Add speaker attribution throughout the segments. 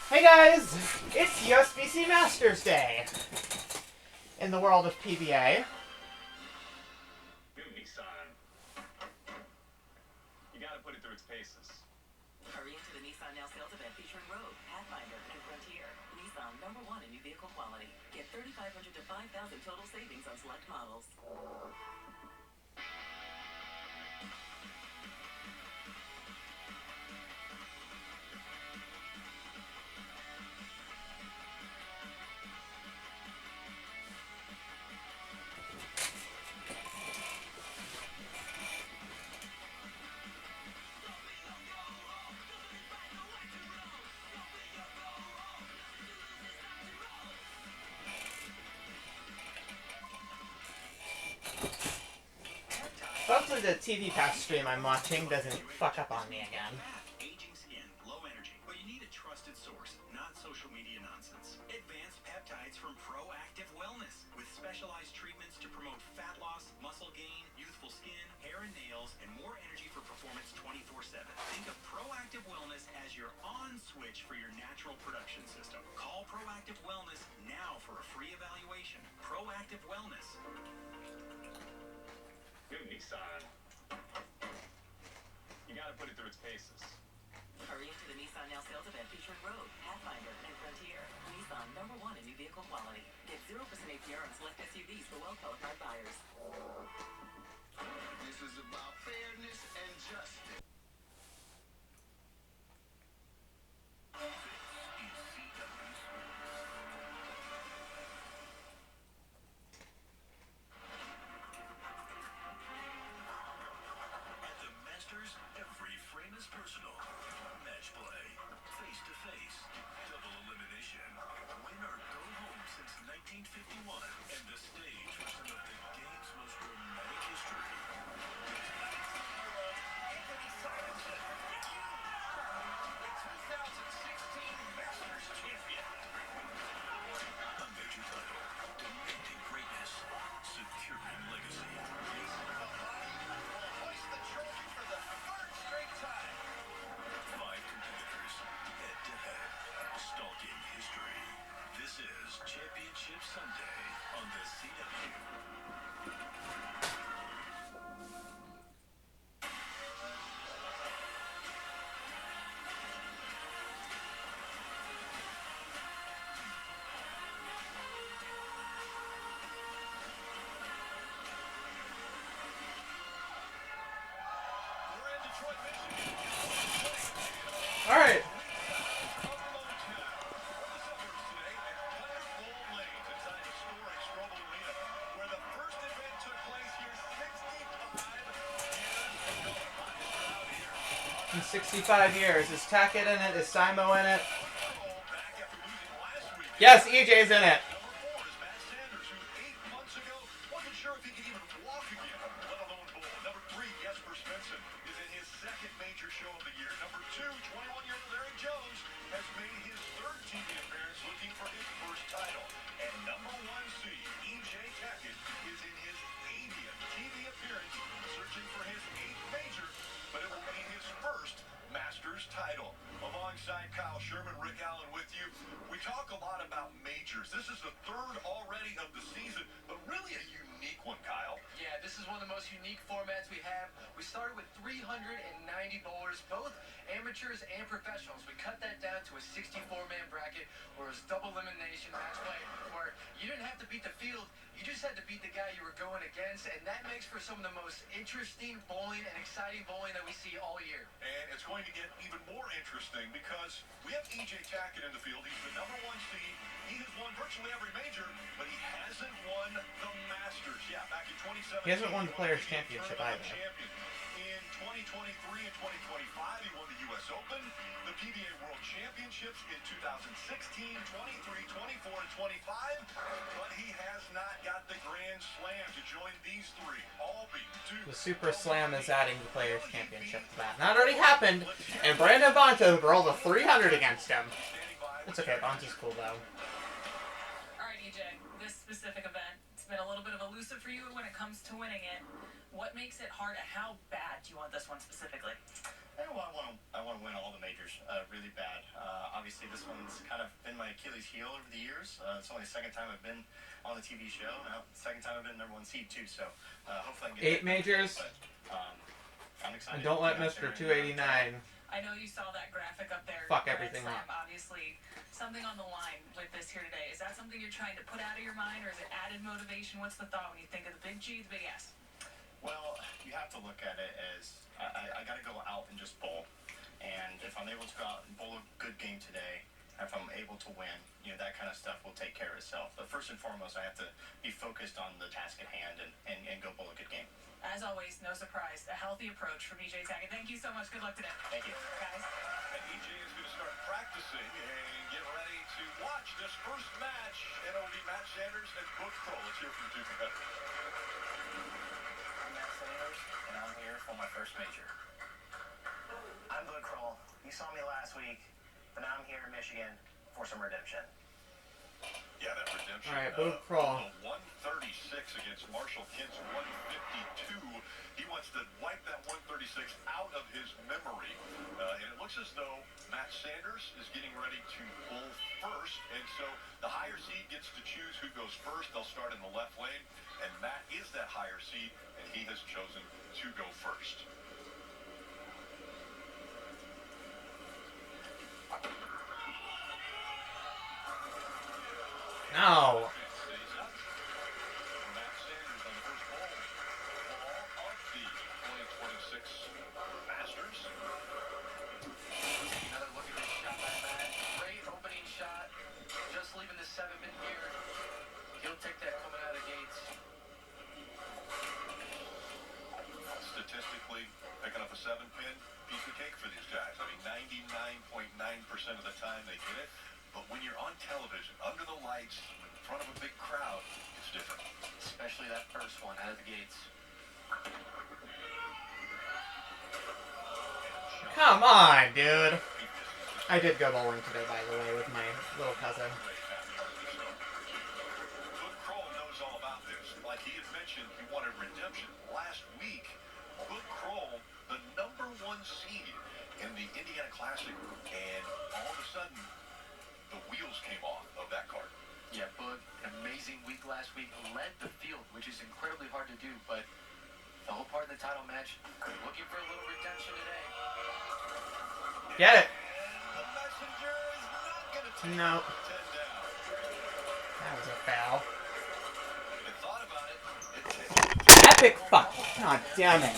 Speaker 1: Hey guys, it's USBC Masters Day in the world of PBA.
Speaker 2: New Nissan. You gotta put it through its paces.
Speaker 3: Hurry into the Nissan Now sales event featuring Rogue, Pathfinder, and Frontier. Nissan, #1 in new vehicle quality. Get $3,500 to $5,000 total savings on select models.
Speaker 1: Hopefully the TV Pass stream I'm watching doesn't fuck up on me again.
Speaker 4: Aging skin, low energy, but you need a trusted source, not social media nonsense. Advanced peptides from Proactive Wellness, with specialized treatments to promote fat loss, muscle gain, youthful skin, hair and nails, and more energy for performance 24/7. Think of Proactive Wellness as your on switch for your natural production system. Call Proactive Wellness now for a free evaluation. Proactive Wellness.
Speaker 2: New Nissan. You gotta put it through its paces.
Speaker 3: Hurry into the Nissan Now sales event featuring Rogue, Pathfinder, and Frontier. Nissan, #1 in new vehicle quality. Get 0% APR on select SUVs for well-qualified buyers.
Speaker 4: This is about fairness and justice. At the Masters, every frame is personal. Match play, face to face, double elimination, win or go home since 1951, and the stage for some of the game's most dramatic history. Anthony Simonson, the 2016 Masters champion. A major title, demanding greatness, securing legacy. Hoist the trophy for the third straight time. 5 competitors, head-to-head, stalking history. This is Championship Sunday on the CW. We're in Detroit, Michigan.
Speaker 1: Alright. In 65 years. Is Tackett in it? Is Simo in it? Yes, EJ's in it.
Speaker 4: Show of the year. Number 2, 21-year-old Eric Jones has made his third TV appearance looking for his first title. And number 1 seed, EJ Tackett, is in his 80th TV appearance, searching for his 8th major, but it will be his first Masters title. Alongside Kyle Sherman, Rick Allen with you. We talk a lot about majors. This is the third already of the season, but really a unique one, Kyle.
Speaker 5: Yeah, this is one of the most unique formats we have. We started with 390 bowlers, both amateurs and professionals. We cut that down to a 64-man bracket where it was double elimination match play, where you didn't have to beat the field, you just had to beat the guy you were going against, and that makes for some of the most interesting bowling and exciting bowling that we see all year.
Speaker 4: And it's going to get even more interesting because we have EJ Tackett in the field. He's the number 1 seed. He has won virtually every major, but he hasn't won the Masters. Yeah, back in 2017.
Speaker 1: He hasn't won the Players' Championship either.
Speaker 4: In 2023 and 2025, he won the U.S. Open, the PBA World Championships in 2016, 23, 24, and 25, but he has not got the Grand Slam to join these 3, all being due.
Speaker 1: The Super Slam is adding the Players' Championship to that. That already happened, and Brandon Bonta rolled a 300 against him. It's okay, Bonta's cool though.
Speaker 6: Alright, EJ, this specific event, it's been a little bit of elusive for you when it comes to winning it. What makes it hard? How bad do you want this one specifically?
Speaker 7: I want to win all the majors really bad. Obviously. obviously this one's kind of been my Achilles heel over the years. It's only the second time I've been on the TV show. Now, second time I've been #1 seed too. So hopefully I can get
Speaker 1: 8 majors.
Speaker 7: But, I'm excited.
Speaker 1: And don't let
Speaker 7: to get out
Speaker 1: Mr.
Speaker 7: there and,
Speaker 1: 289.
Speaker 6: I know you saw that graphic up there.
Speaker 1: Fuck
Speaker 6: Grand
Speaker 1: everything
Speaker 6: Slam,
Speaker 1: up.
Speaker 6: Obviously, something on the line with this here today. Is that something you're trying to put out of your mind, or is it added motivation? What's the thought when you think of the big G, the big S?
Speaker 7: Well, you have to look at it as I got to go out and just bowl. And if I'm able to go out and bowl a good game today, if I'm able to win, that kind of stuff will take care of itself. But first and foremost, I have to be focused on the task at hand and go bowl a good game.
Speaker 6: As always, no surprise, a healthy approach from EJ Tackett. Thank you so much. Good luck today.
Speaker 7: Thank you.
Speaker 6: Guys.
Speaker 4: And EJ is going to start practicing and get ready to watch this first match. And it will be Matt Sanders and Boog Kroll. Let's hear from the two competitors.
Speaker 7: I'm Matt Sanders, and I'm here for my first major. I'm Boog Kroll. You saw me last week, but now I'm here in Michigan for some redemption.
Speaker 4: Yeah, that redemption.
Speaker 1: All right, Boog Kroll.
Speaker 4: 136 against Marshall Kent's 152. He wants to wipe that 136 out of his memory. And it looks as though Matt Sanders is getting ready to bowl first. And so the higher seed gets to choose who goes first. They'll start in the left lane. And Matt is that higher seed, and he has chosen to go first.
Speaker 1: No.
Speaker 4: Matt Sanders on the first ball of the 2026 Masters.
Speaker 5: Another look at this shot by Matt. Great opening shot. Just leaving the 7-pin here. He'll take that coming out of gates.
Speaker 4: Statistically, picking up a 7-pin, piece of cake for these guys. I mean, 99.9% of the time they get it. But when you're on television, under the lights, in front of a big crowd, it's different.
Speaker 5: Especially that first one out of the gates.
Speaker 1: Come on, dude. I did go bowling today, by the way, with my little cousin.
Speaker 4: Boog Kroll knows all about this. Like he had mentioned, he wanted redemption. Last week, Boog Kroll, the #1 seed in the Indiana Classic, and all of a sudden, the wheels came off of that card.
Speaker 5: Yeah, Boog, amazing week last week. Led the field, which is incredibly hard to do, but the whole part of the title match, looking for a little redemption today.
Speaker 1: Get it.
Speaker 4: The messenger is not going to take
Speaker 1: No.
Speaker 4: 10 down.
Speaker 1: That was a foul.
Speaker 4: They thought about it.
Speaker 1: Epic fuck. God damn it.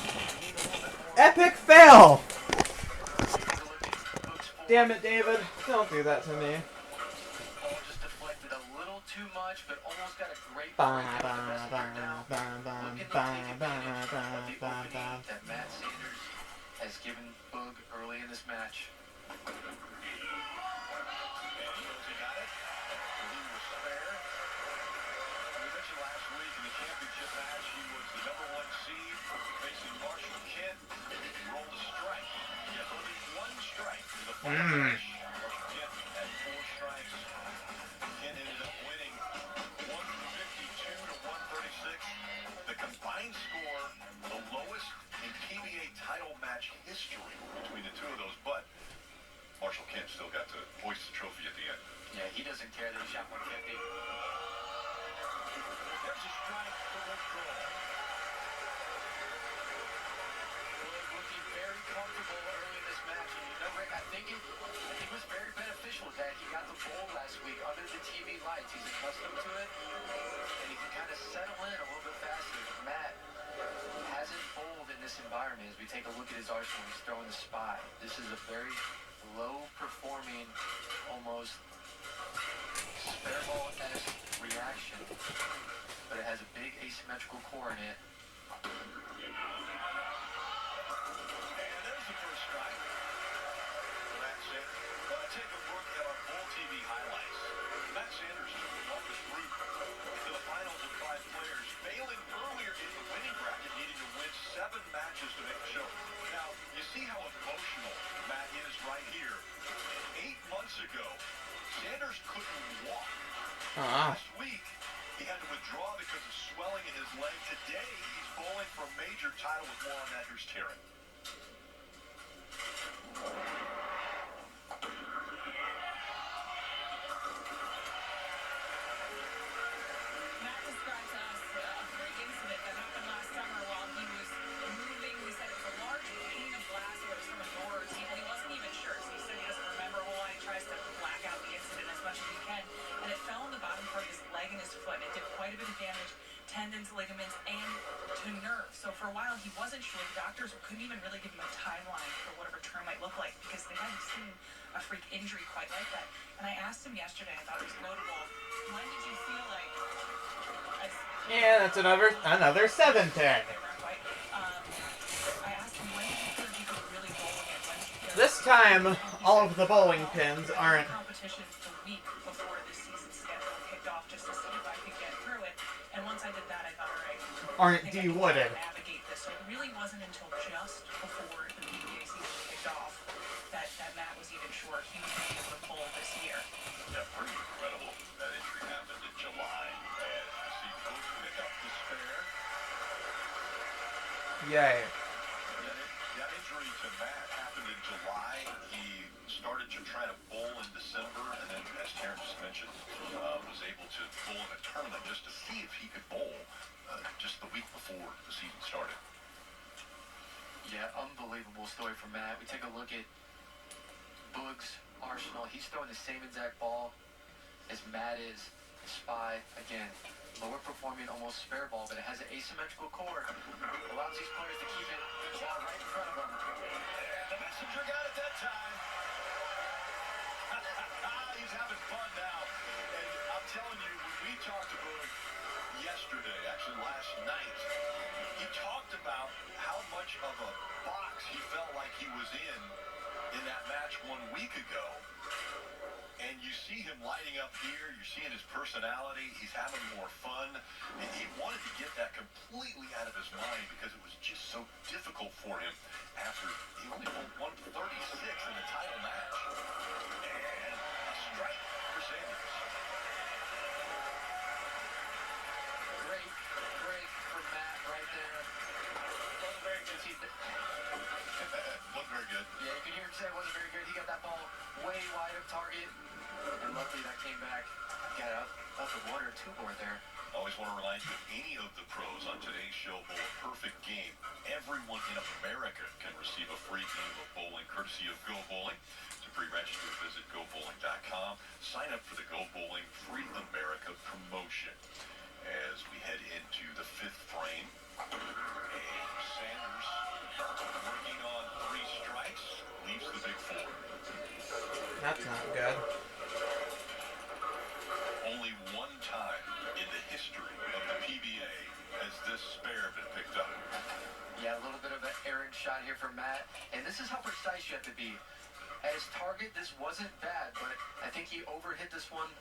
Speaker 1: Epic fail. Damn it, David. Don't do that to me.
Speaker 5: Ball just deflected a little too much, but almost got a great
Speaker 1: Ba,
Speaker 5: break.
Speaker 1: ba,
Speaker 5: The
Speaker 1: ba,
Speaker 5: messenger now
Speaker 1: ba, ba,
Speaker 5: looking to
Speaker 1: ba,
Speaker 5: take
Speaker 1: ba,
Speaker 5: advantage
Speaker 1: ba,
Speaker 5: of the
Speaker 1: ba,
Speaker 5: opening
Speaker 1: ba.
Speaker 5: that Matt Sanders has given Boog early in this match.
Speaker 4: And he knows he got it. He was fair. We mentioned last week in the championship match, he was the #1 seed facing Marshall Kent. Rolled a strike. He has only 1 strike in the final match. Marshall Kent had 4 strikes. Kent ended up winning 152 to 136. The combined score, the lowest in PBA title match history between the two of those, but Marshall Kent still got to hoist the trophy at the end.
Speaker 5: Yeah, he doesn't care that he shot 150.
Speaker 4: There's a strike for Boog Kroll.
Speaker 5: Boog looking very comfortable early in this match, and Rick, I think it was very beneficial that he got the bowl last week under the TV lights. He's accustomed to it, and he can kind of settle in a little bit faster. Matt hasn't bowled in this environment. As we take a look at his arsenal, he's throwing the spy. This is a very low-performing, almost spare ball-esque reaction, but it has a big asymmetrical core in it.
Speaker 4: And there's the first strike for Matt Sanders. Let's take a look at our Bowl TV highlights. Matt Sanders took the longest route to the finals of 5 players, failing earlier in the winning bracket, needing to win 7 matches to make the show. Now, you see how emotional Matt is right here. 8 months ago, Sanders couldn't walk. Last week, he had to withdraw because of swelling in his leg. Today, he's bowling for a major title. With more on that, here's Terry.
Speaker 6: tendons, ligaments, and to nerves. So for a while, he wasn't sure. The doctors couldn't even really give him a timeline for what a return might look like because they hadn't seen a freak injury quite like that. And I asked him yesterday, I thought it was notable, when did you feel like...
Speaker 1: Yeah, that's another 7-10. This time, all of the bowling pins aren't
Speaker 6: Competition the week before this season's schedule kicked off just to see if I could get through it. And once I did that, I thought, all right,
Speaker 1: aren't
Speaker 6: I think I can
Speaker 1: de-wooded.
Speaker 6: navigate this. So it really wasn't until just before the PBA season kicked off that Matt was even sure he would be able to bowl this year.
Speaker 4: Yeah, pretty incredible. That injury happened in July, and you see Coach pick up the spare.
Speaker 1: Yay.
Speaker 4: That injury to Matt happened in July. He started to try to bowl in December, and then, as Terrence just mentioned, was able to bowl in a tournament just to see if he could bowl just the week before the season started.
Speaker 5: Yeah, unbelievable story from Matt. We take a look at Boog's arsenal. He's throwing the same exact ball as Matt is. Spy, again, lower performing, almost spare ball, but it has an asymmetrical core. Allows these players to keep it right in front of them.
Speaker 4: And the messenger got it that time. He's having fun now. And I'm telling you, when we talked to Boog yesterday, actually last night, he talked about how much of a box he felt like he was in that match 1 week ago. And you see him lighting up here, you're seeing his personality, he's having more fun. And he wanted to get that completely out of his mind because it was just so difficult for him after he only won 136 in the title match. And a strike for Sanders.
Speaker 5: Great break for Matt right there. Wasn't very good.
Speaker 4: Wasn't very good.
Speaker 5: Yeah, you can hear him say it wasn't very good. He got that ball way wide of target. And luckily that came back. Got up the 1 or 2 board there.
Speaker 4: Always want to remind you, any of the pros on today's show bowl a perfect game. Everyone in America can receive a free game of bowling courtesy of Go Bowling. To pre-register, visit GoBowling.com. Sign up for the Go Bowling Free America promotion. As we head into the 5th frame, and Sanders working on 3 strikes, leaves the big 4.
Speaker 1: That's not good.
Speaker 4: Only one time in the history of the PBA has this spare been picked up.
Speaker 5: Yeah, a little bit of an errant shot here from Matt. And this is how precise you have to be. At his target, this wasn't bad, but I think he overhit this one.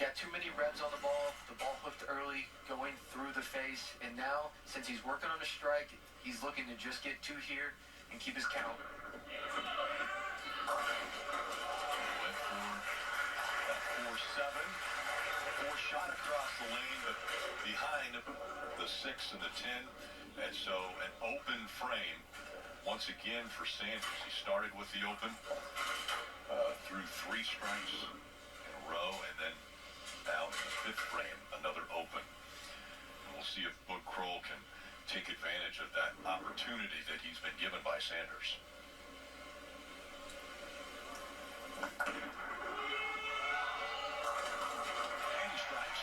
Speaker 5: Got too many revs on the ball. The ball hooked early, going through the face. And now, since he's working on a strike, he's looking to just get 2 here and keep his count.
Speaker 4: Went for that 4-7. 4 shot across the lane, but behind the 6 and the 10. And so an open frame once again for Sanders. He started with the open, threw 3 strikes in a row, and then now in the 5th frame, another open. And we'll see if Boog Krol can take advantage of that opportunity that he's been given by Sanders. And he strikes.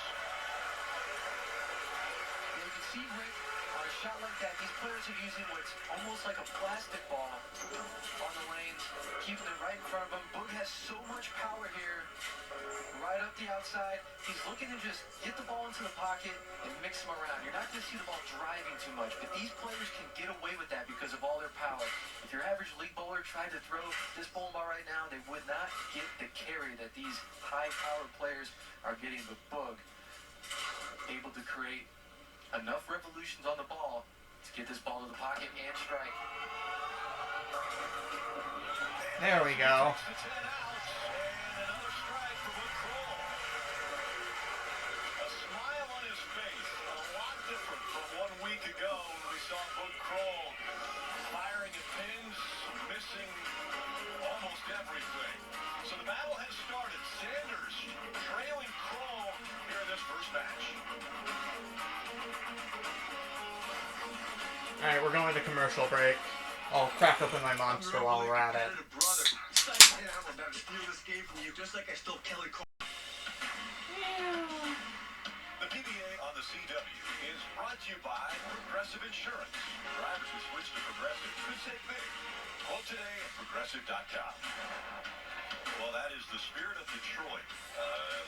Speaker 5: You can see Rick on a shot like that. These players are using what's almost like a plastic ball on the lanes, keeping it right in front of him. Boog has so much power here, right up the outside. He's looking to just get the ball into the pocket and mix them around. You're not going to see the ball driving too much, but these players can get away with that because of all their power. If your average league bowler tried to throw this bowling ball right now, they would not get the carry that these high-powered players are getting. But Boog able to create enough revolutions on the ball to get this ball to the pocket and strike.
Speaker 1: There we go.
Speaker 4: The 10 outs, and another strike for Boog Krol. A smile on his face, a lot different from 1 week ago when we saw Boog Krol firing at pins, missing almost everything. So the battle has started. Sanders trailing Krol here in this first match.
Speaker 1: Alright, we're going to commercial break. I'll crack open my monster while we're at it.
Speaker 4: Brother, I'm about to steal this game from you, just like I stole Kelly Cole. The PBA on the the CW is brought to you by Progressive Insurance. Drivers who switch to Progressive could save big. Quote today at Progressive.com. Well, that is the Spirit of Detroit,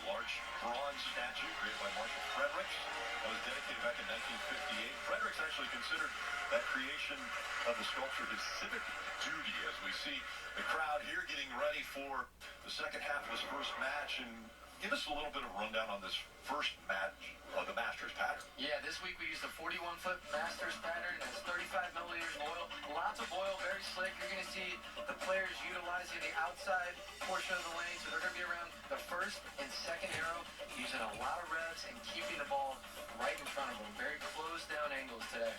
Speaker 4: large bronze statue created by Marshall Fredericks. That was dedicated back in 1958. Fredericks actually considered that creation of the sculpture his civic duty, as we see the crowd here getting ready for the second half of this first match. And give us a little bit of a rundown on this first match of the Masters pattern.
Speaker 5: Yeah, this week we used a 41-foot Masters pattern. That's 35 milliliters of oil. Lots of oil, very slick. You're going to see the players utilizing the outside portion of the lane. So they're going to be around the first and second arrow, using a lot of revs and keeping the ball right in front of them. Very closed down angles today.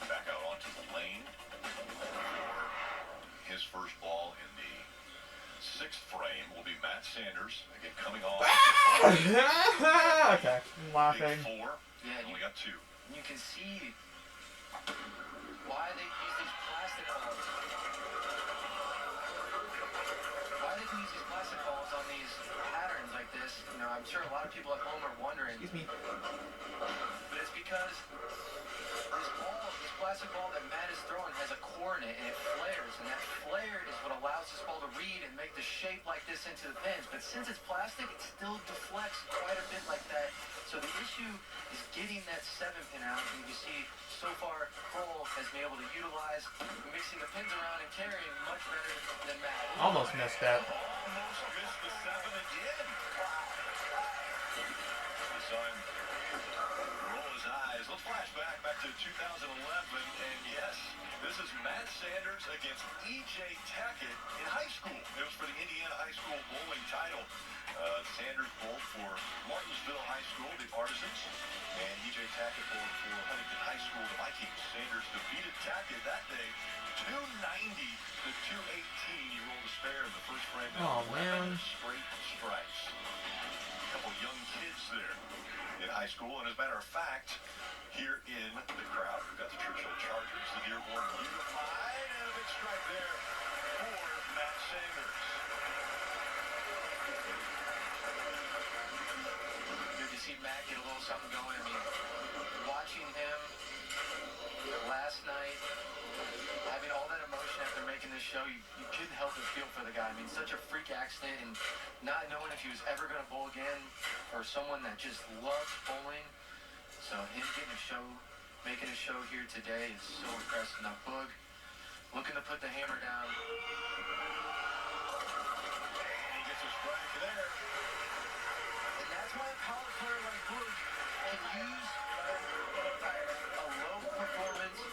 Speaker 4: Back out onto the lane for his first ball in the sixth frame will be Matt Sanders, again coming off.
Speaker 1: Okay, I'm laughing.
Speaker 4: Big four.
Speaker 5: Yeah,
Speaker 4: Only got two.
Speaker 5: You can see why they use these plastic balls. Why they can use these plastic balls on these patterns like this. You know, I'm sure a lot of people at home are wondering.
Speaker 1: Excuse me.
Speaker 5: But it's because this ball, this plastic ball that Matt is throwing has a core in it, and it flares, and that flare is what allows this ball to read and make the shape like this into the pins. But since it's plastic, it still deflects quite a bit like that. So the issue is getting that 7-pin out, and you see so far Cole has been able to utilize mixing the pins around and carrying much better than Matt.
Speaker 1: Almost missed that.
Speaker 4: Almost missed the 7 again. We saw him roll his eyes. Let's flash back to 2011, and yes, this is Matt Sanders against E.J. Tackett in high school. It was for the Indiana High School bowling title. Sanders bowled for Martinsville High School, the Artisans, and E.J. Tackett bowled for Huntington High School, the Vikings. Sanders defeated Tackett that day, 290 to 218. He rolled a spare in the first frame.
Speaker 1: Oh, man.
Speaker 4: Straight strikes. A couple young kids there in high school, and as a matter of fact, here in the crowd, we've got the Churchill Chargers, the Dearborn Unified, and a big strike there for Matt Sanders.
Speaker 5: Good to see Matt get a little something going. I mean, watching him last night, having all that emotion after making this show, you couldn't help but feel for the guy. I mean, such a freak accident, and not knowing if he was ever going to bowl again, or someone that just loves bowling. So him getting a show, making a show here today is so impressive. Now Boog looking to put the hammer down.
Speaker 4: He gets a strike there.
Speaker 5: And that's why a power player like Boog can use a low performance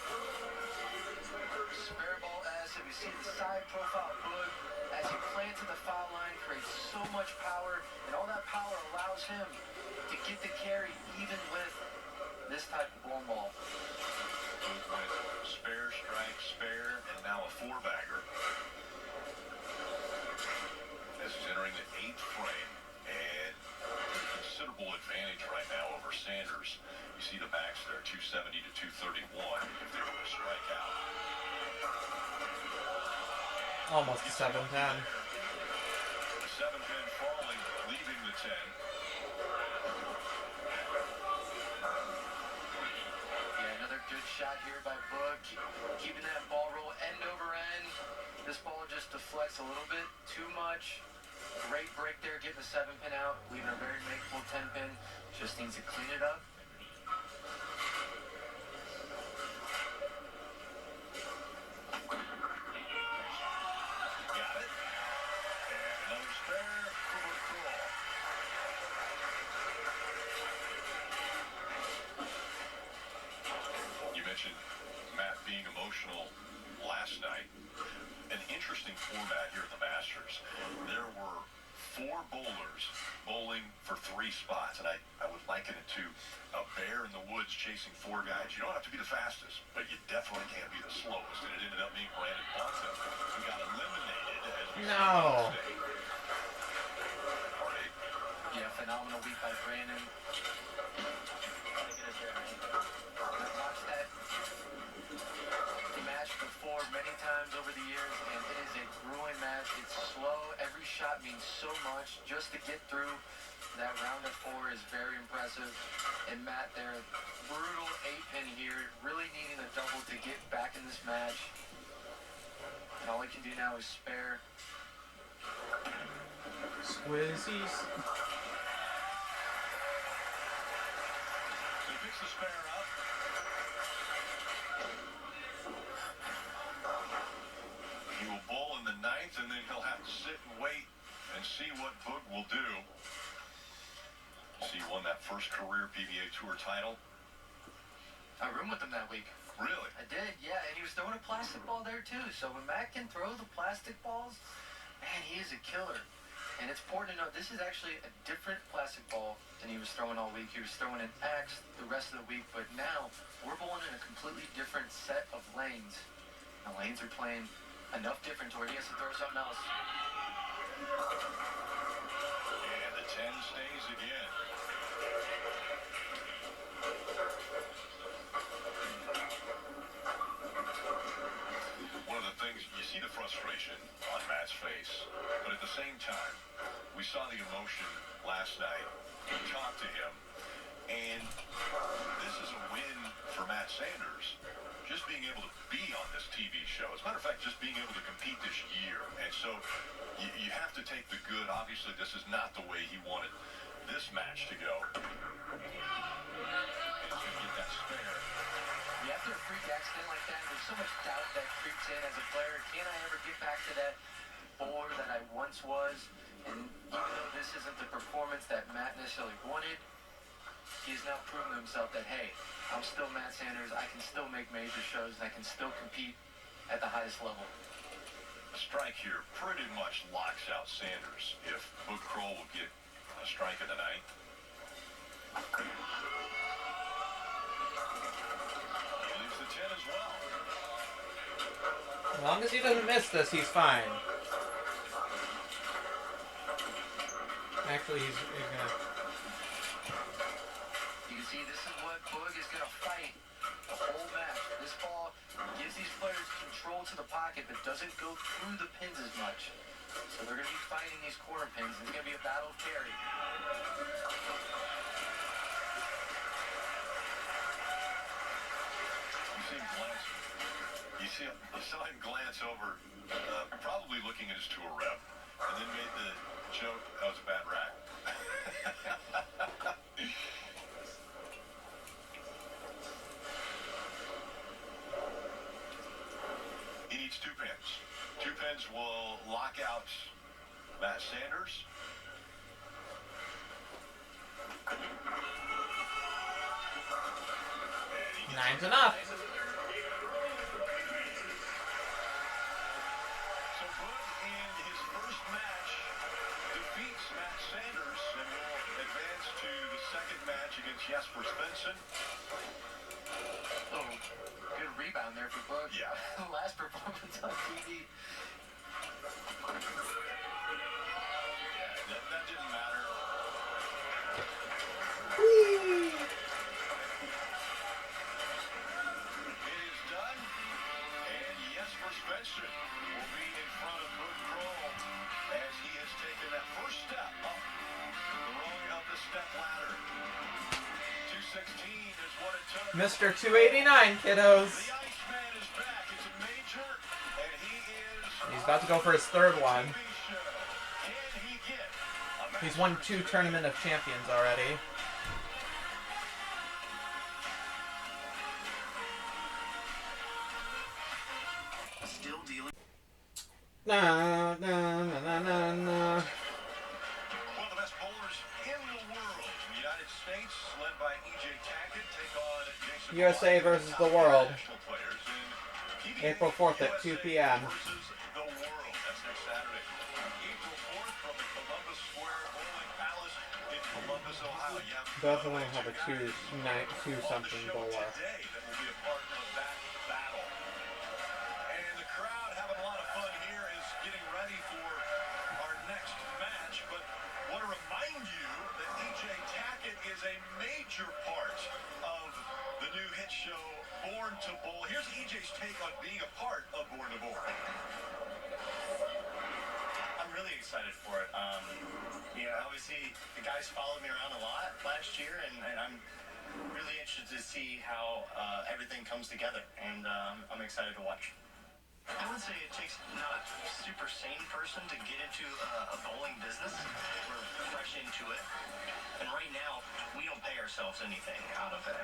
Speaker 5: spare ball as we see the side profile Boog as he plants in the foul line, creates so much power, and all that power allows him to get the carry even with this type of blown ball.
Speaker 4: With spare, strike, spare, and now a 4-bagger. As he's entering the 8th frame, and considerable advantage right now over Sanders. You see the max there, 270 to 231 if they were to strike out.
Speaker 1: Almost a 7-10.
Speaker 4: The 7-pin falling, leaving the 10.
Speaker 5: Good shot here by Boog, keeping that ball roll end over end. This ball just deflects a little bit too much. Great break there, getting the 7-pin out, leaving a very makeable 10-pin. Just needs to clean it up.
Speaker 4: Got it. And another spare for McCall. Mentioned Matt being emotional last night. An interesting format here at the Masters. There were 4 bowlers bowling for 3 spots, and I would liken it to a bear in the woods chasing 4 guys. You don't have to be the fastest, but you definitely can't be the slowest, and it ended up being Brandon Bonta who got eliminated as we
Speaker 1: No.
Speaker 5: Yeah, phenomenal week by Brandon. Watched that match before many times over the years, and it is a grueling match. It's slow. Every shot means so much just to get through That round of 4 is very impressive. And Matt, their brutal 8-pin here, really needing a double to get back in this match. And all he can do now is spare.
Speaker 1: Squizzies.
Speaker 4: So he picks the spare up. He will bowl in the 9th, and then he'll have to sit and wait and see what Boog will do. So he won that first career PBA Tour title.
Speaker 5: I roomed with him that week.
Speaker 4: Really?
Speaker 5: I did, yeah, and he was throwing a plastic ball there too. So when Matt can throw the plastic balls, man, he is a killer. And it's important to note, this is actually a different plastic ball than he was throwing all week. He was throwing an X the rest of the week, but now we're bowling in a completely different set of lanes. The lanes are playing enough different to where he has to throw something else.
Speaker 4: And the 10 stays again. One of the things, you see the frustration on Matt's face, but at the same time, we saw the emotion last night. We talked to him, and this is a win for Matt Sanders. Just being able to be on this TV show. As a matter of fact, just being able to compete this year. And so you have to take the good. Obviously, this is not the way he wanted this match to go. And he's going to get that spare.
Speaker 5: Yeah, after a freak accident like that, there's so much doubt that creeps in as a player. Can I ever get back to that bowler that I once was? And even though this isn't the performance that Matt necessarily wanted, he's now proven to himself that, hey, I'm still Matt Sanders. I can still make major shows. And I can still compete at the highest level.
Speaker 4: A strike here pretty much locks out Sanders if Boog Kroll will get a strike in the 9th. He leaves the 10 as well.
Speaker 1: As long as he doesn't miss this, he's fine. Actually, he's gonna...
Speaker 5: You can see this is what Boog is going to fight the whole match. This ball gives these players control to the pocket, but doesn't go through the pins as much. So they're going to be fighting these corner pins. It's going to be a battle of carry.
Speaker 4: You saw him glance over, probably looking at his tour rep, and then made the joke, that was a bad rack. He needs 2 pins. 2 pins will lock out Matt Sanders. And
Speaker 1: 9's enough.
Speaker 4: So Boog in his first match defeats Matt Sanders and will advance to the second match against Jesper Svensson.
Speaker 5: Oh, good rebound there for Boog.
Speaker 4: Yeah.
Speaker 5: Last performance on TV.
Speaker 4: Yeah, that didn't matter.
Speaker 1: Whee!
Speaker 4: It is done, and Jesper Svensson will be in front of Boog Kroll as he has taken that first step up the rung of the step ladder. 216 is what it took.
Speaker 1: Mr. 289, kiddos.
Speaker 4: The Iceman is back. It's a major, and he is
Speaker 1: He's about to go for his 3rd one.
Speaker 4: TV show. Can he get a match?
Speaker 1: He's won 2 Tournament of Champions already.
Speaker 5: Still dealing.
Speaker 1: Na na na na na na.
Speaker 4: One of the best bowlers in the world. The United States, led by E.J. Tackett, take on Jason
Speaker 1: USA
Speaker 4: Bryant,
Speaker 1: versus
Speaker 4: top
Speaker 1: the world.
Speaker 4: international players in PBA
Speaker 1: April 4th at 2 p.m.
Speaker 4: versus the world. That's next Saturday. April 4th from the Columbus Square Bowling Palace in Columbus, Ohio. Yeah,
Speaker 1: Definitely have a 2 something
Speaker 4: on the show
Speaker 1: bowler.
Speaker 4: today that will be a part of that battle. And the crowd having a lot of fun here is getting ready for our next match. But want to remind you that E.J. Tackett is a major part of the new hit show Born to Bowl. Here's E.J.'s take on being a part of Born to Bowl.
Speaker 7: I'm really excited for it. You know, obviously the guys followed me around a lot last year, and I'm really interested to see how everything comes together, and I'm excited to watch. I would say it takes not a super sane person to get into a bowling business. We're fresh into it, and right now we don't pay ourselves anything out of it.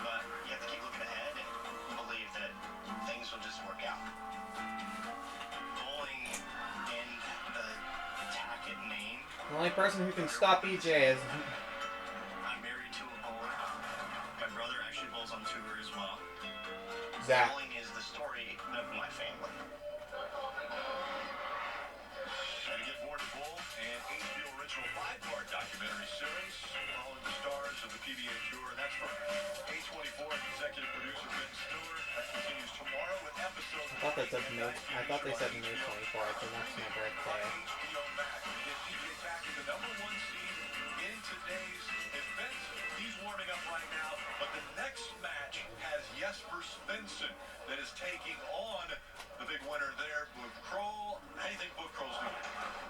Speaker 7: But you have to keep looking ahead and believe that things will just work out. Bowling and the Tackett name.
Speaker 1: The only person who can stop EJ is
Speaker 7: I'm married to a bowler. My brother actually bowls on tour as well.
Speaker 1: Zach.
Speaker 7: Bowling is the story of my family.
Speaker 4: And to get more to Bull, an HBO original 5-part documentary series following the stars of the PBA Tour. And that's from A24 executive producer Ben Stewart. That continues tomorrow with episodes.
Speaker 1: I thought they said May 24th, and that's my birthday.
Speaker 4: HBO Max. We get EJ Tackett, the #1 seed in today's event. He's warming up right now, but the next match has Jesper Svensson that is taking on the big winner there, Book Kroll. How do you think Book Kroll's doing?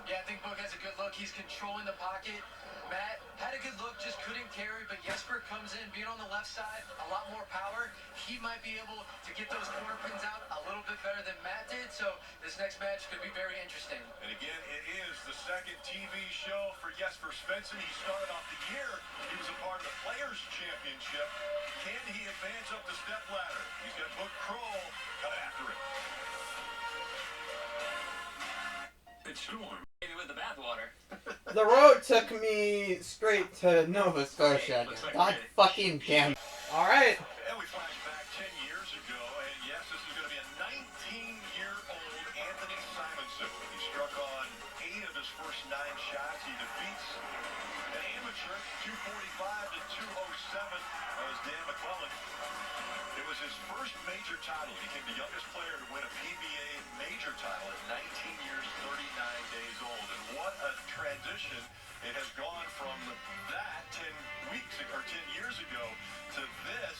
Speaker 5: Yeah, I think Book has a good look. He's controlling the pocket. Matt had a good look, just couldn't carry, but Jesper comes in, being on the left side, a lot more power. He might be able to get those corner pins out a little bit better than Matt did, so this next match could be very interesting.
Speaker 4: And again, it is the second TV show for Jesper Svensson. He started off the year. He was a part of the Players' Championship. Can he advance up the step ladder? He's got Book Kroll coming after him.
Speaker 2: It's Storm. Maybe with the bathwater.
Speaker 1: The road took me straight to Nova Scotia. God fucking damn. Alright.
Speaker 4: And we flash back 10 years ago, and yes, this is going to be a 19-year-old Anthony Simonson. He struck on 8 of his first 9 shots. He defeats an amateur, 245 to 207. That was Dan McClellan. It was his first major title. He became the youngest player to win a PBA major title at 19 years, 39 days old. And what a transition it has gone from that 10 years ago to this.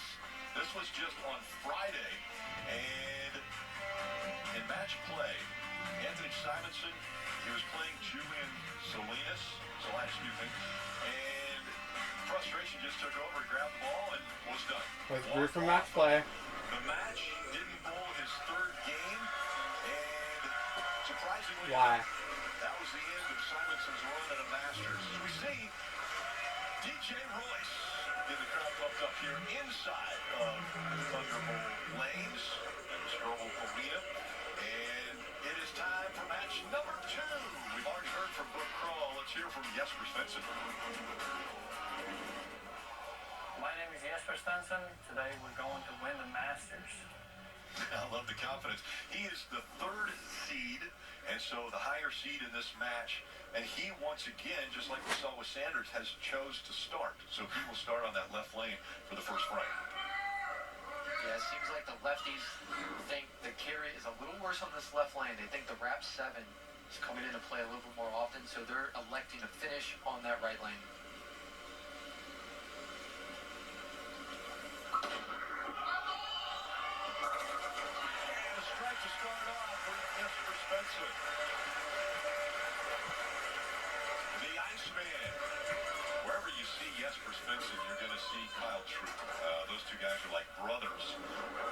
Speaker 4: This was just on Friday. And in match play, Anthony Simonson, he was playing Julian Salinas, and frustration just took over. He grabbed the ball and was done.
Speaker 1: Withdrew from match play.
Speaker 4: The match didn't bowl his 3rd game, and surprisingly,
Speaker 1: Why?
Speaker 4: that was the end of Simonson's run at a Masters. As we see DJ Royce get the crowd pumped up here inside of Thunderbolt Lanes and the Strobel Arena, and it is time for match number 2. We've already heard from Book Kroll. Let's hear from Jesper Svensson.
Speaker 8: My name is Jesper Svensson. Today we're going to win the Masters.
Speaker 4: I love the confidence. He is the 3rd seed, and so the higher seed in this match. And he, once again, just like we saw with Sanders, has chose to start. So he will start on that left lane for the first frame.
Speaker 5: Yeah, it seems like the lefties think the carry is a little worse on this left lane. They think the wrap 7 is coming into play a little bit more often, so they're electing to finish on that right lane.
Speaker 4: And a strike to start off for Jesper Svensson. The Iceman. Wherever you see Jesper Svensson, you're going to see Kyle Troup. Those two guys are like brothers.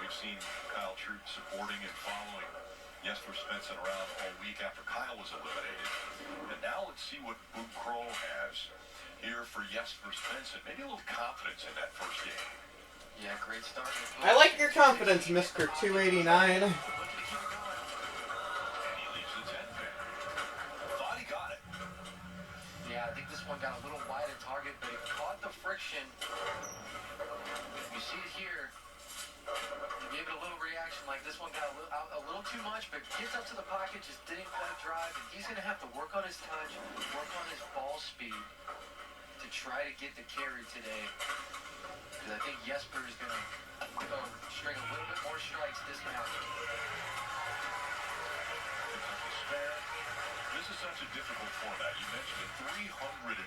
Speaker 4: We've seen Kyle Troup supporting and following Jesper Svensson around all week after Kyle was eliminated. And now let's see what Book Kroll has here for Jesper Svensson. Maybe a little confidence in that first game.
Speaker 5: Yeah, great start.
Speaker 1: I like your confidence, Mr. 289.
Speaker 4: And he leaves the 10 pin. Thought he got it.
Speaker 5: Yeah, I think this one got a little wide at target, but it caught the friction. You see it here. He gave it a little reaction, like this one got a little too much, but gets up to the pocket, just didn't quite drive, and he's going to have to work on his touch, work on his ball speed to try to get the carry today. Because I think Jesper is going to string a little bit more strikes this match.
Speaker 4: This is such a difficult format. You mentioned it. 390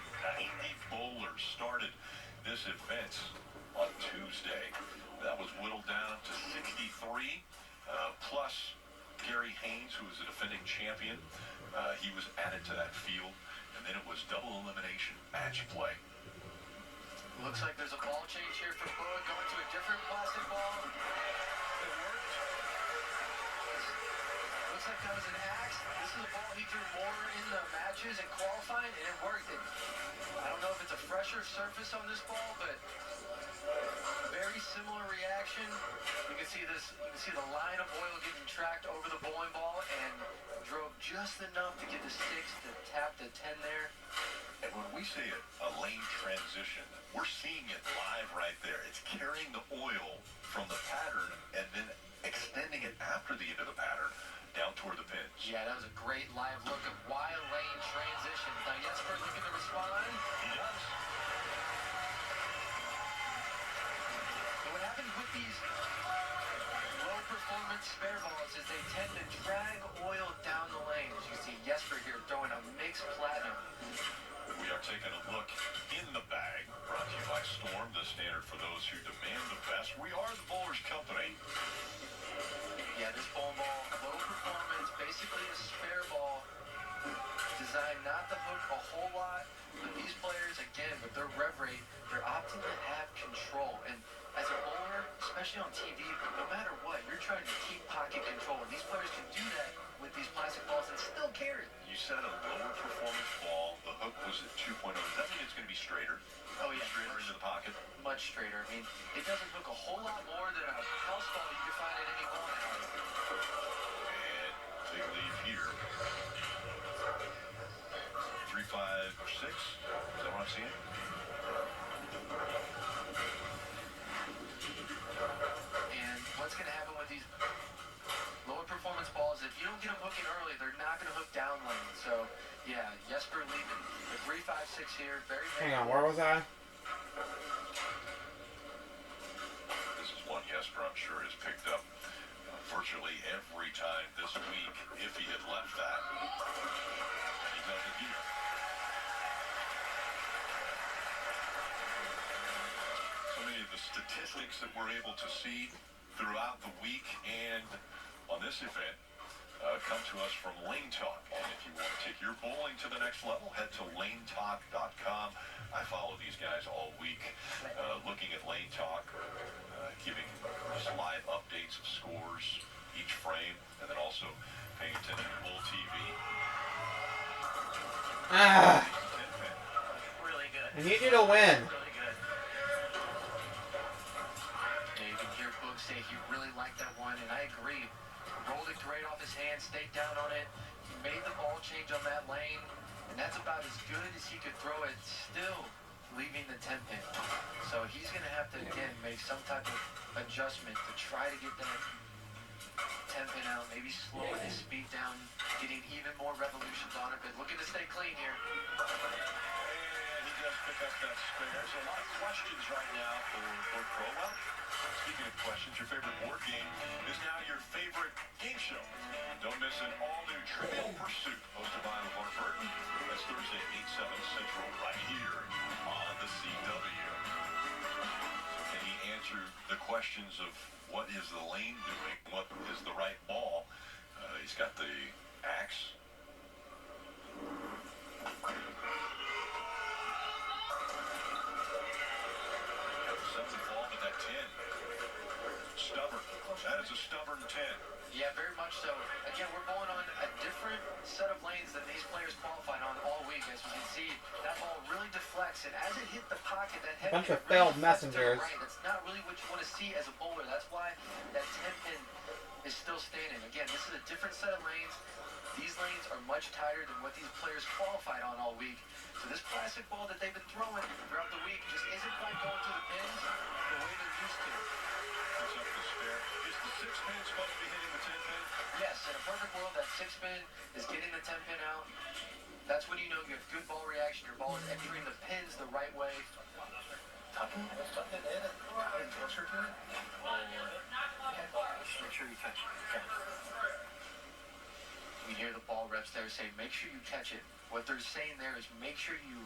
Speaker 4: bowlers started this event on Tuesday. That was whittled down to 63, plus Gary Haynes, who is a defending champion. he was added to that field, and then it was double elimination match play.
Speaker 5: Looks like there's a ball change here for Boa, going to a different plastic ball. It worked. Looks like that was an axe. This is a ball he threw more in the matches and qualifying, and it worked. I don't know if it's a fresher surface on this ball, but very similar reaction. You can see this. You can see the line of oil getting tracked over the bowling ball, and drove just enough to get the six to tap the 10 there.
Speaker 4: And when we say a lane transition, we're seeing it live right there. It's carrying the oil from the pattern and then extending it after the end of the pattern down toward the pins.
Speaker 5: Yeah, that was a great live look of why a lane transition. Now Jesper looking to respond.
Speaker 4: He does.
Speaker 5: So what happens with these low performance spare balls is they tend to drag oil down the lane. As you see Jesper here throwing a mixed platinum.
Speaker 4: We are taking a look in the bag, brought to you by Storm, the standard for those who demand the best. We are the Bowlers Company.
Speaker 5: Yeah, this bowling ball, low performance, basically a spare ball, designed not to hook a whole lot. But these players, again, with their rev rate, they're opting to have control. And as a bowler, especially on TV, no matter what, you're trying to keep pocket control. And these players can do that with these plastic balls and still carry.
Speaker 4: You said a lower performance ball. The hook was at 2.0. Does that mean it's going to be straighter?
Speaker 5: Oh, yeah.
Speaker 4: Straighter into the pocket?
Speaker 5: Much straighter. I mean, it doesn't hook a whole lot more than a house ball you can find at any bowling alley.
Speaker 4: And big lead here. 3, 5, or 6. Is that what I'm seeing?
Speaker 5: And what's going to happen with these lower performance balls, if you don't get them hooking early, they're not going to hook down lane. So, yeah, Jesper leaving the 3, 5, 6 here. Very, very
Speaker 1: Hang on, where was I?
Speaker 4: This is one Jesper, I'm sure, has picked up virtually every time this week if he had left that. And he does it here. So many of the statistics that we're able to see throughout the week and on this event come to us from Lane Talk. And if you want to take your bowling to the next level, head to lanetalk.com. I follow these guys all week, looking at Lane Talk, giving us live updates of scores each frame, and then also paying attention to Bull TV.
Speaker 5: really good.
Speaker 1: I need you to win.
Speaker 5: Really good. Yeah, you can hear Boog say he really liked that one, and I agree. Rolled it great off his hand, stayed down on it. He made the ball change on that lane, and that's about as good as he could throw it, still leaving the 10 pin. So he's going to have to, again, make some type of adjustment to try to get that 10 pin out, maybe slowing his speed down, getting even more revolutions on it, but looking to stay clean here.
Speaker 4: And he does pick up that spare. So a lot of questions right now for Pro. Well, speaking of questions, your favorite board game is now your favorite game show. Don't miss an all-new Trivial Pursuit hosted by LeVar Burton. That's Thursday at 8, 7 Central right here on the CW. So can he answer the questions of what is the lane doing, what is the right ball? He's got the axe. Got the 7 ball, but that 10. Stubborn. That is a stubborn 10.
Speaker 5: Yeah, very much so. Again, we're bowling on a different set of lanes than these players qualified on all week. As you can see, that ball really deflects, and as it hit the pocket, that head
Speaker 1: Bunch
Speaker 5: pin
Speaker 1: of
Speaker 5: really
Speaker 1: failed
Speaker 5: deflects to the
Speaker 1: messengers.
Speaker 5: right. That's not really what you want to see as a bowler. That's why that 10 pin is still standing. Again, this is a different set of lanes. These lanes are much tighter than what these players qualified on all week. So this plastic ball that they've been throwing throughout the week just isn't quite going to the pins the way they're used to.
Speaker 4: Puts up the spare. Is the 6 pin supposed to be hitting the 10 pin?
Speaker 5: Yes, in a perfect world, that 6 pin is getting the 10 pin out. That's when you know you have good ball reaction. Your ball is entering the pins the right way. Make sure you catch it. We hear the ball reps there say, make sure you catch it. What they're saying there is make sure you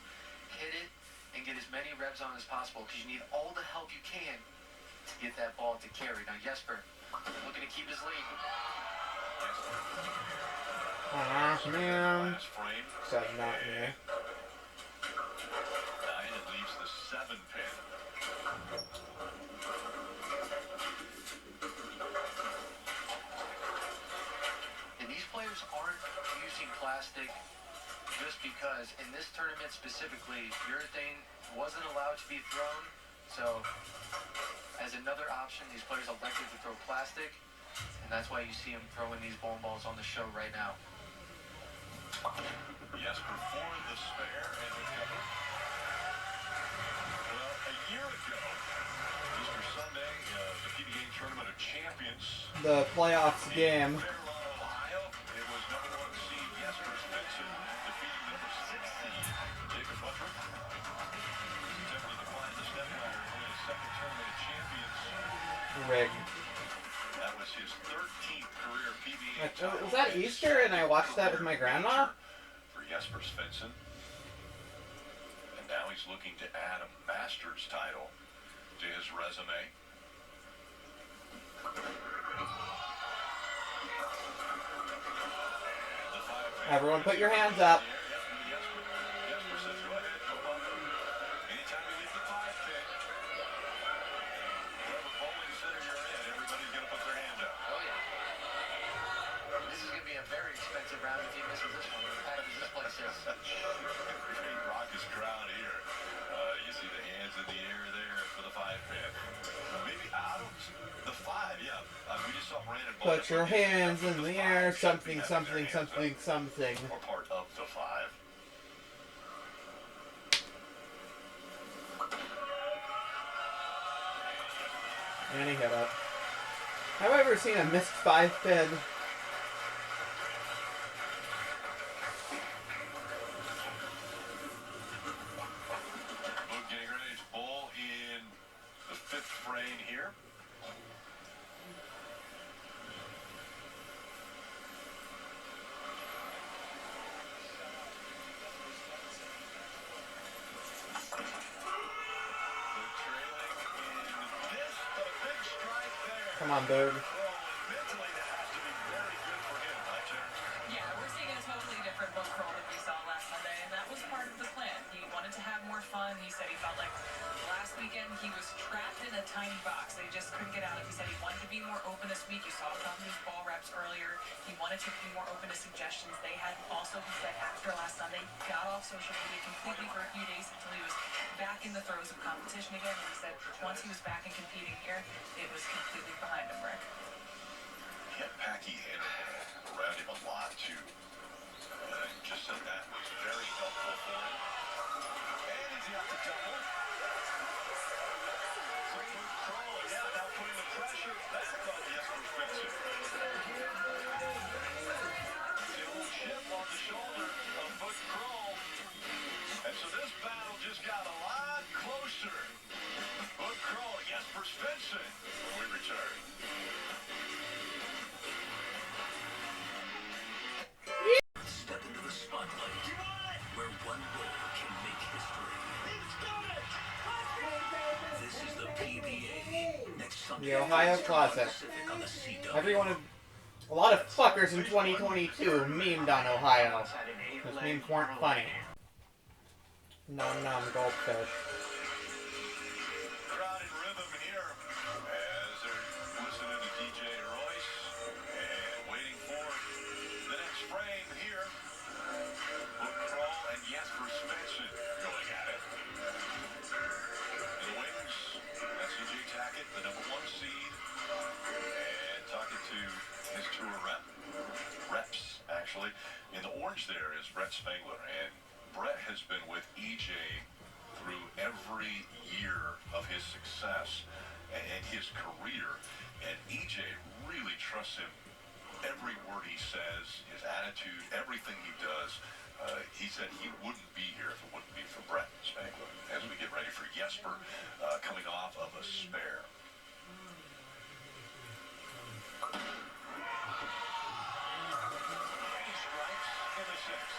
Speaker 5: hit it and get as many revs on as possible because you need all the help you can to get that ball to carry. Now, Jesper looking to keep his lead.
Speaker 1: Uh-huh. man.
Speaker 4: Last frame.
Speaker 1: Said not here.
Speaker 4: 9 and leaves the 7 pin.
Speaker 5: And these players aren't using plastic just because in this tournament specifically, urethane wasn't allowed to be thrown. So as another option, these players elected to throw plastic, and that's why you see them throwing these bowling balls on the show right now.
Speaker 4: Jesper for the spare and recover. Well, a year ago, Easter Sunday, the PBA Tournament of Champions.
Speaker 1: The playoffs game.
Speaker 4: Fair Lawn, Ohio. It was number 1 seed Jesper Svensson defeating number 6 seed Jacob Buttrick. Definitely declined the step ladder in his second Tournament of Champions.
Speaker 1: Rig.
Speaker 4: That was his 13th career PBA title.
Speaker 1: Was that Easter and I watched that with my grandma?
Speaker 4: For Jesper Svensson. And now he's looking to add a Masters title to his resume.
Speaker 1: Everyone put your hands up.
Speaker 4: Jesper says, go ahead, go up. Anytime you leave the 5 pin, whatever bowling center you're in, everybody's going to put their hand up.
Speaker 5: Oh yeah. This is going to be a very expensive round if he misses this one, as packed as this place is.
Speaker 4: Great raucous crowd here. You see the hands in the air there for the 5 pin. Maybe out of the 5, yeah. We just saw Brandon
Speaker 1: Put your hands in the air. Something, something, something, something.
Speaker 4: Or part of the 5.
Speaker 1: And he hit up. Have I ever seen a missed 5 pin?
Speaker 4: Boog getting ready to bowl in the 5th frame here.
Speaker 1: Come on, Boog.
Speaker 6: Yeah, we're seeing a totally different Boog Curl than we saw last Sunday, and that was part of the plan. He wanted to have more fun. He said he felt like last weekend he was trapped in a tiny box. They just couldn't get out of it. He said he wanted to be more open this week. You saw some of his ball reps earlier. He wanted to be more open to suggestions they had. Also, he said after last Sunday, got off social media completely for a few days until he was back in the throes of competition again. And he said once he was back and competing here, it was completely behind him, Rick.
Speaker 4: He had Packy Hannibal around him a lot, too. Just said that was very helpful for him. And he's got the double. Yeah, now putting the pressure back on Jesper Svensson. The old chip on the shoulder of Boog Kroll. And so this battle just got a lot closer. Boog Kroll, Jesper Svensson. When we return.
Speaker 2: Step into the spotlight, where one roll can make history. This is the PBA. Next Sunday,
Speaker 1: The Ohio Classic.
Speaker 2: Pacific on the CW.
Speaker 1: Everyone, a lot of fuckers in 2022 memed on Ohio. Those memes weren't funny. Nom nom goldfish.
Speaker 4: Crowd in rhythm here as they're listening to DJ Royce and waiting for the next frame here. Boog Kroll and Jesper Svensson going at it. In the wings, that's CJ Tackett, the number 1 seed, and talking to his tour reps, actually. In the orange there is Brett Spangler, and Brett has been with EJ through every year of his success and his career, and EJ really trusts him. Every word he says, his attitude, everything he does. He said he wouldn't be here if it wouldn't be for Brett Spangler. As we get ready for Jesper coming off of a spare. And he strikes in the 6th.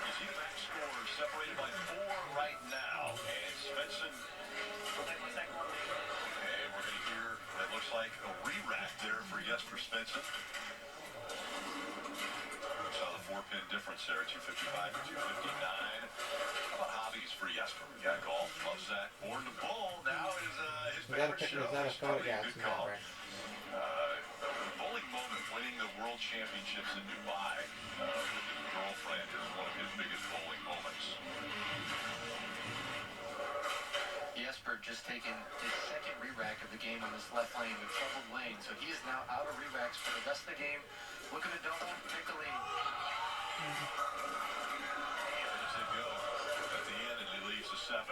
Speaker 4: You see the back score separated by 4 right now, and Svensson. And we're going to hear, it looks like a re-rack there for Jesper Svensson. Saw the 4-pin difference there, 255 to 259. How about hobbies for Jesper? Yeah, golf, loves that. Born to Bowl now is his
Speaker 1: We gotta
Speaker 4: favorite
Speaker 1: pick
Speaker 4: show.
Speaker 1: Rosetta
Speaker 4: It's probably
Speaker 1: Stone. Yeah,
Speaker 4: a
Speaker 1: it's
Speaker 4: good
Speaker 1: not
Speaker 4: call.
Speaker 1: right.
Speaker 4: The bowling moment, winning the World Championships in Dubai with his girlfriend is one of his biggest bowling moments.
Speaker 5: Jesper just taken his second re-rack of the game on this left lane with troubled lane, so he is now out of re-racks for the rest of the game. Looking to double, pick the lead.
Speaker 4: There they go at the end, and he leaves a 7.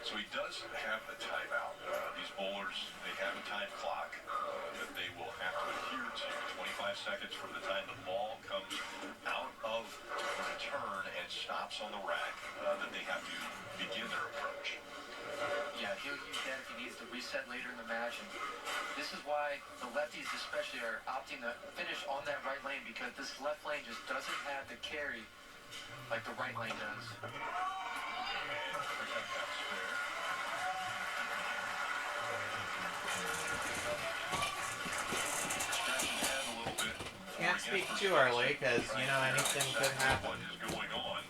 Speaker 4: So he does have a timeout. These bowlers, they have a time clock that they will have to adhere to. 25 seconds from the time the ball comes out of the return and stops on the rack that they have to begin their approach.
Speaker 5: Yeah, he'll use that if he needs to reset later in the match. And this is why the lefties especially are opting to finish on that right lane, because this left lane just doesn't have the carry like the right lane does.
Speaker 1: Can't speak too early because, you know, anything could happen.
Speaker 4: What is going on?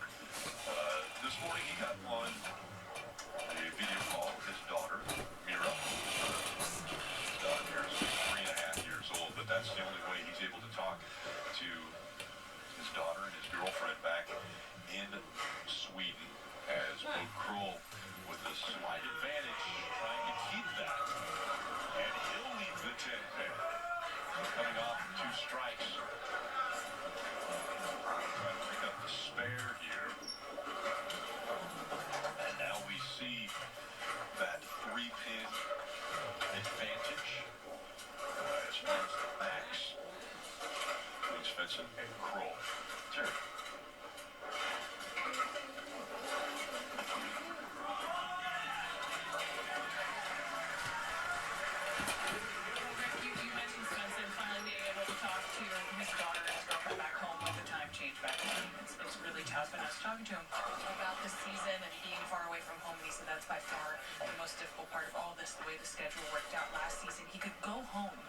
Speaker 4: This morning he got on a video call with his daughter, Mira. His daughter is 3.5 years old, but that's the only way he's able to talk to his daughter and his girlfriend back in Sweden, as Bo Kroll with a slight advantage trying to keep that. And he'll leave the 10 pin. Coming off 2 strikes. Trying to pick up the spare here. And now we see that 3-pin advantage as far as the backs between Svensson and Kroll. Terry.
Speaker 6: You mentioned Svensson finally being able to talk to his daughter and his girlfriend back home with the time change back home. It's really tough. And I was talking to him about the season and being far away from home, and he said that's by far the most difficult part of all this, the way the schedule worked out last season. He could go home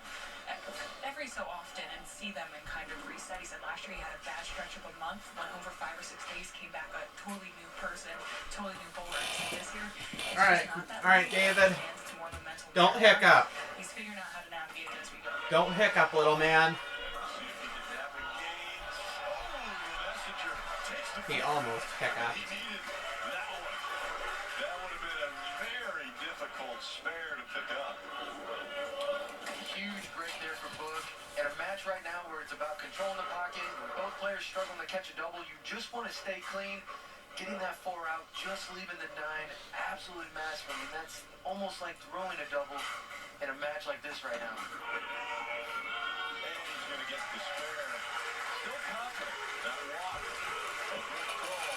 Speaker 6: every so often and see them and kind of reset. He said last year he had a bad stretch of a month, went home for 5 or 6 days, came back a totally new person, totally new bowler. And this year, it's
Speaker 1: All right, David.
Speaker 6: It's more of a mental
Speaker 1: Don't
Speaker 6: battle.
Speaker 1: hiccup.
Speaker 6: He's figuring out how to navigate it as we go.
Speaker 1: Don't hiccup, little man.
Speaker 4: See if he can navigate. Oh, Messenger takes the
Speaker 1: He almost hiccuped.
Speaker 4: He needed that one. That would have been a very difficult spare to pick up.
Speaker 5: Huge break there for Book. In a match right now where it's about controlling the pocket, when both players struggling to catch a double, you just want to stay clean. Getting that 4 out, just leaving the 9, absolutely massive. I mean, that's almost like throwing a double in a match like this right now.
Speaker 4: And he's going to get the spare. Still confident. That walk. A good throw.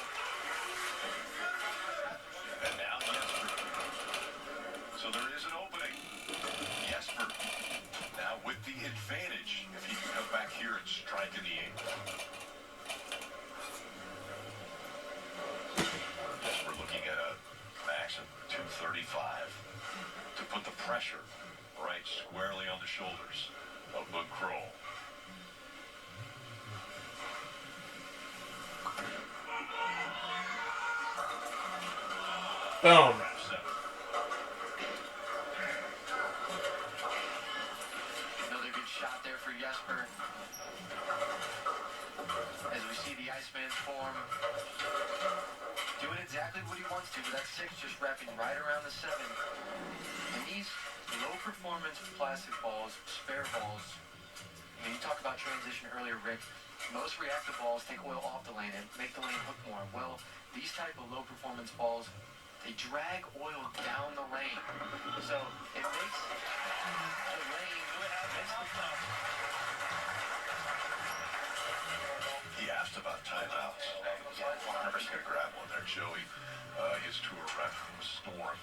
Speaker 4: And now Jesper. So there is an opening. Jesper now with the advantage if he can come back here and strike in the 8th. Jesper looking at a max of 235 to put the pressure right squarely on the shoulders of Book Kroll.
Speaker 1: Boom.
Speaker 4: Round 7.
Speaker 5: Another good shot there for Jesper. As we see the Iceman form, doing exactly what he wants to, but that 6 just wrapping right around the 7. And these low-performance plastic balls, spare balls, I mean, you talked about transition earlier, Rick. Most reactive balls take oil off the lane and make the lane hook more. Well, these type of low-performance balls, they drag oil down the lane. So it makes the lane,
Speaker 4: He asked about timeouts. Yeah, 100% grab one there, Joey. His tour rep was Storm.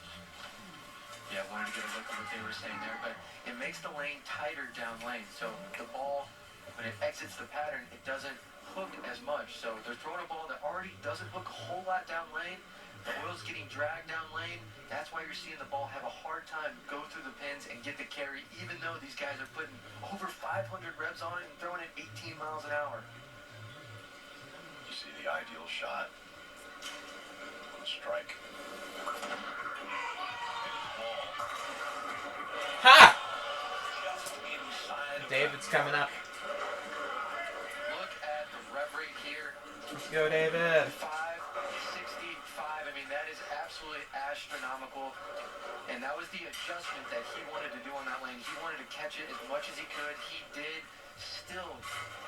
Speaker 5: yeah, wanted to get a look at what they were saying there, but it makes the lane tighter down lane. So the ball, when it exits the pattern, it doesn't hook as much. So they're throwing a ball that already doesn't hook a whole lot down lane. The oil's getting dragged down lane. That's why you're seeing the ball have a hard time go through the pins and get the carry, even though these guys are putting over 500 reps on it and throwing it 18 miles an hour.
Speaker 4: You see the ideal shot. A strike.
Speaker 1: Ha!
Speaker 4: Just inside of
Speaker 1: David's coming up.
Speaker 5: Look at the rev rate here.
Speaker 1: Let's go, David.
Speaker 5: 565. I mean, that is absolutely astronomical. And that was the adjustment that he wanted to do on that lane. He wanted to catch it as much as he could. He did. Still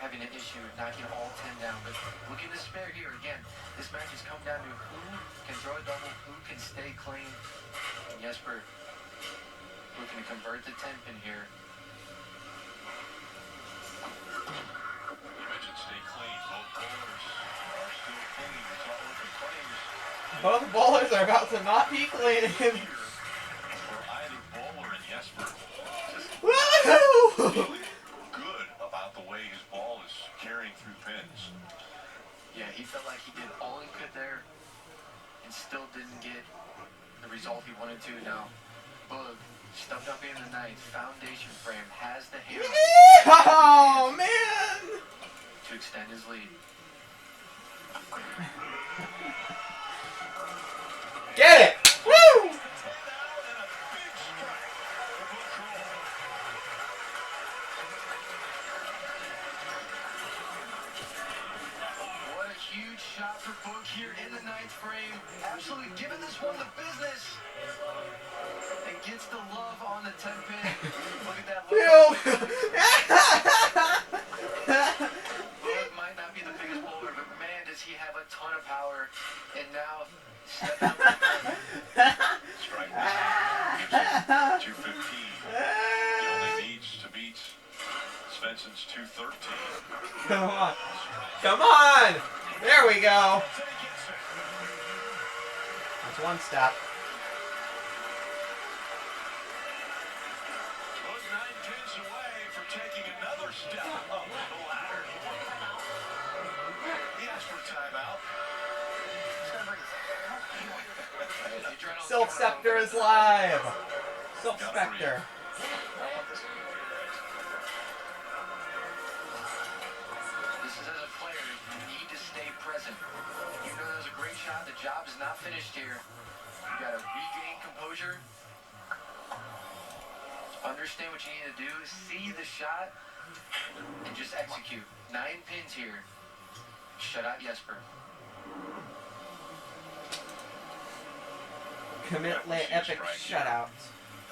Speaker 5: having an issue knocking all 10 down. But looking to spare here again. This match has come down to who can throw a double, who can stay clean. And Jesper looking to convert the 10 pin here.
Speaker 4: You mentioned stay clean. Both bowlers are still clean. It's all open claims.
Speaker 1: Both bowlers are about to not be clean.
Speaker 4: Here for either bowler and Jesper. Just
Speaker 1: Woo!
Speaker 4: feeling good about the way his ball is carrying through pins.
Speaker 5: Yeah, he felt like he did all he could there and still didn't get the result he wanted to. Now, Bug stuffed up in the ninth. Foundation frame has the hammer
Speaker 1: Oh, man!
Speaker 5: to extend his lead.
Speaker 1: Get it! Woo!
Speaker 5: What a huge shot for Book here in the ninth frame. Absolutely giving this one the business. And gets the love on the 10 pin. Look at that look. Book might not be the biggest bowler, but man, does he have a ton of power. And now, stepping up.
Speaker 4: Strike one. 215. He only needs to beat Svensson's 213.
Speaker 1: Come on. Come on! There we go. That's one step.
Speaker 4: Was 9 pins away from taking another step up the ladder. He asked for a timeout.
Speaker 1: Silk Scepter is live. Silk Spectre.
Speaker 5: This is as a player, you need to stay present. You know that was a great shot. The job is not finished here. You got to regain composure. Understand what you need to do. See the shot and just execute. 9 pins here. Shut out Jesper.
Speaker 1: Commit lay epic shutout.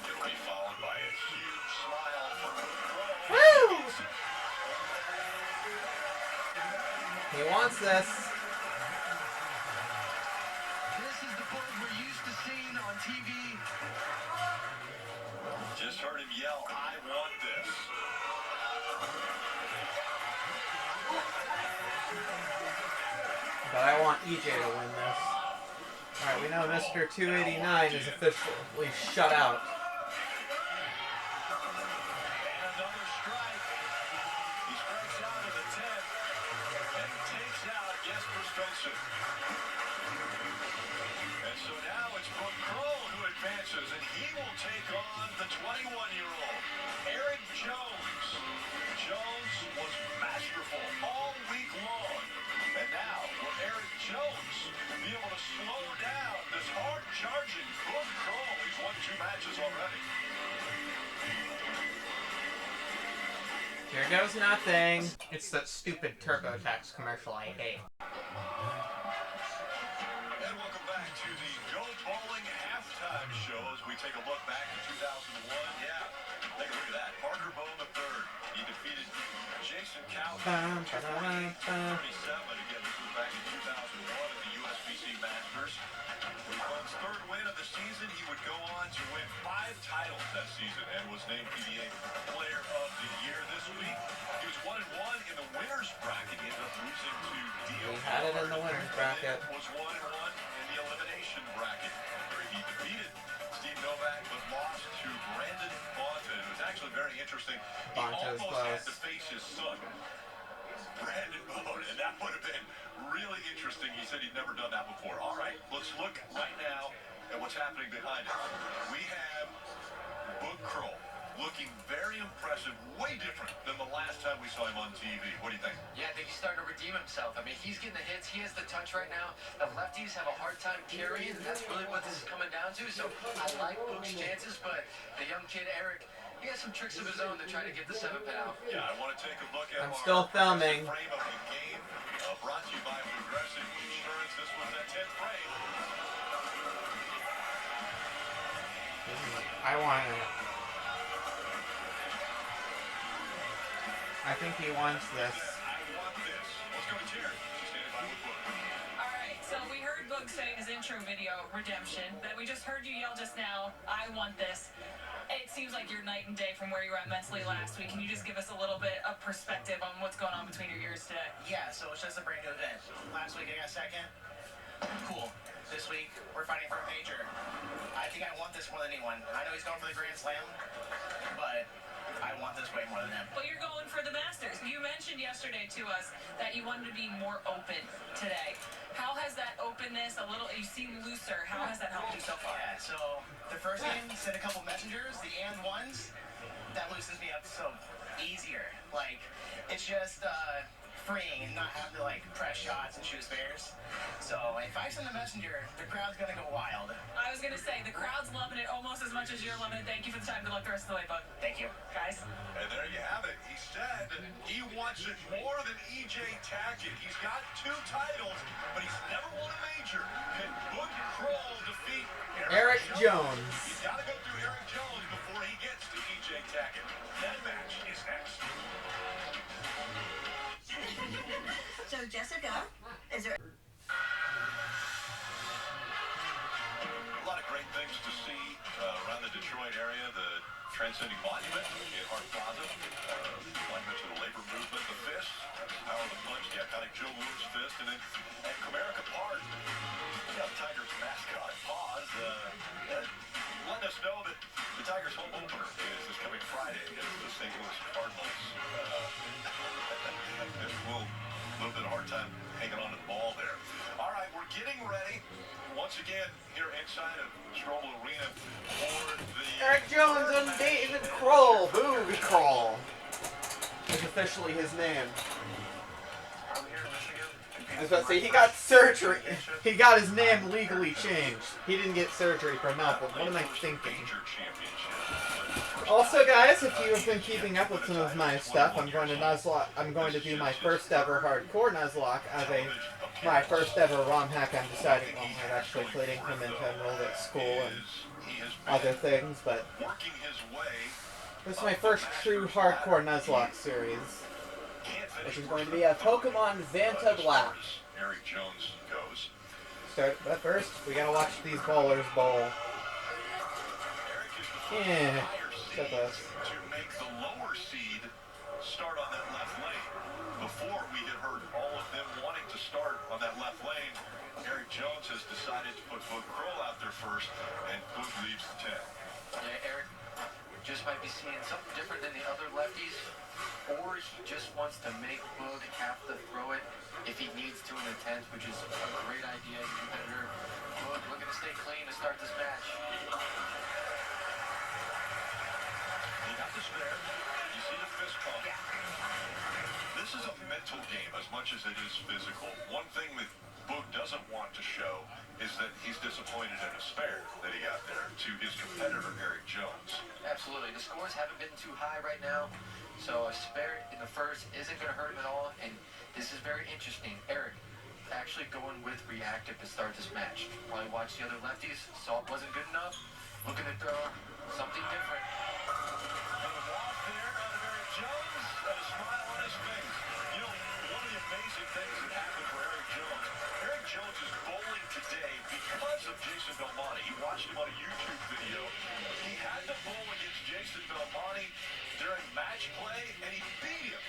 Speaker 4: It'll be followed by a huge smile from the
Speaker 1: Woo! He wants this.
Speaker 5: This is the Bug we're used to seeing on TV.
Speaker 4: Just heard him yell, I want this.
Speaker 1: But I want EJ to win this. Alright, we know Mr. 289 is officially shut out.
Speaker 4: And another strike. He strikes out of the 10 and takes out Jesper Svensson. And so now it's Book Kroll who advances, and he will take on the 21-year-old, Eric Jones. Jones was masterful all week long. And now, will Eric Jones be able to slow down this hard-charging Book Kroll? He's won 2 matches already.
Speaker 1: Here goes nothing. It's that stupid TurboTax commercial I hate.
Speaker 4: And welcome back to the Go Bowling halftime show as we take a look back to 2001. Yeah, take a look at that. Parker Bowe III. He defeated Jason Cowden 38-37. Again, this was back in 2001 at the USBC Masters. With Buck's 3rd win of the season, he would go on to win 5 titles that season and was named PBA Player of the Year this week. He was 1-1 in the winners bracket. He ended up losing to Dio.
Speaker 1: We had it in the winners bracket.
Speaker 4: Was 1-1 in the elimination bracket. Where he defeated Steve Novak but lost to Brandon Bonta. It was actually very interesting. He
Speaker 1: Bonta was
Speaker 4: almost had
Speaker 1: close.
Speaker 4: to face his son. Brandon Bone, and that would have been really interesting. He said he'd never done that before. All right, let's look right now at what's happening behind us. We have Boog Kroll looking very impressive, way different than the last time we saw him on TV. What do you think?
Speaker 5: Yeah, I think he's starting to redeem himself. I mean, he's getting the hits. He has the touch right now. The lefties have a hard time carrying, and that's really what this is coming down to. So I like Boog's chances, but the young kid, Eric, he has some tricks of his own to try to get the 7-pin out.
Speaker 4: Yeah, I want to take a look at
Speaker 1: I'm still filming.
Speaker 4: frame of the game, brought to you by Progressive Insurance. This was that 10th frame.
Speaker 1: I want it. I think he wants this.
Speaker 4: I want this. Let's go to Terry. She's standing by with Boog.
Speaker 6: All right, so we heard Boog say in his intro video, Redemption, that we just heard you yell just now, I want this. It seems like you're night and day from where you were at mentally last week. Can you just give us a little bit of perspective on what's going on between your ears today?
Speaker 9: Yeah, so it's just a brand new event. Last week I got second. Cool. This week we're fighting for a major. I think I want this more than anyone. I know he's going for the Grand Slam, but I want this way more than him.
Speaker 6: Well, you're going for the Masters. You mentioned yesterday to us that you wanted to be more open today. How has that openness, you seem looser, how has that helped you so far?
Speaker 9: Yeah, so the first game sent a couple messengers, the and ones, that loosens me up so easier. Like, it's just freeing and not having to like press shots and shoot spares. So if I send a messenger, the crowd's gonna go wild.
Speaker 6: I was gonna say, the crowd's loving it almost as much as you're loving it. Thank you for the time. Good luck the rest of the way, Bug.
Speaker 9: Thank you.
Speaker 6: Guys.
Speaker 4: And there you have it. He said he wants it more than E.J. Tackett. He's got 2 titles, but he's never won a major. Can Boog Kroll defeat
Speaker 1: Eric Jones.
Speaker 4: He's got to go through Eric Jones before he gets to E.J. Tackett. That match is next.
Speaker 10: So Jessica, is there?
Speaker 4: A lot of great things to see around the Detroit area. The Transcending Monument in Hart Plaza, monument to the labor movement, the fist, power of the punch, the iconic Joe Louis fist, and then at Comerica Park, we got Tigers mascot, Paz, letting us know that the Tigers home opener is this coming Friday against the St. Louis Cardinals. We'll a little bit of a hard time hanging on to the ball there. All right, we're getting ready once again here inside of Strobel Arena for the
Speaker 1: Eric Jones and David Kroll. Boog Kroll is officially his name.
Speaker 8: I'm here in Michigan.
Speaker 1: I was about to say, he got surgery. He got his name legally changed. He didn't get surgery for nothing. What am I thinking?
Speaker 4: major championship.
Speaker 1: Also, guys, if you have been keeping up with some of my stuff, I'm going to Nuzlocke. I'm going to do my first ever hardcore Nuzlocke as my first ever ROM hack. I'm deciding on. I've actually played Increment, enrolled at school, and other things, but
Speaker 4: Working his way,
Speaker 1: this is my first true hardcore Nuzlocke series, which is going to be a Pokemon Vanta Black.
Speaker 4: Eric Jones goes.
Speaker 1: But first, we gotta watch these bowlers bowl.
Speaker 4: Eric is the first
Speaker 1: Yeah,
Speaker 4: higher
Speaker 1: shut
Speaker 4: seed
Speaker 1: up.
Speaker 4: to make the lower seed start on that left lane. Before we had heard all of them wanting to start on that left lane, Eric Jones has decided to put Boog Kroll out there first, and Boog leaves the 10.
Speaker 5: Yeah, Eric just might be seeing something different than the other lefties, or he just wants to make Boog have to throw it if he needs to in the 10th, which is a great idea. Competitor Boog looking to stay clean to start this match.
Speaker 4: He got the spare. You see the fist pump. This is a mental game as much as it is physical. One thing that Boog doesn't want to show is that he's disappointed in a spare that he got there to his competitor, Eric Jones.
Speaker 5: Absolutely. The scores haven't been too high right now, so a spare in the first isn't going to hurt him at all, and this is very interesting. Eric actually going with reactive to start this match. Probably watched the other lefties, saw it wasn't good enough, looking to throw something different.
Speaker 4: And the walk there out of Eric Jones, and a smile on his face. You know, one of the amazing things that happened for Eric Jones is bowling today because of Jason Belmonte. He watched him on a YouTube video. He had to bowl against Jason Belmonte during match play, and he beat him.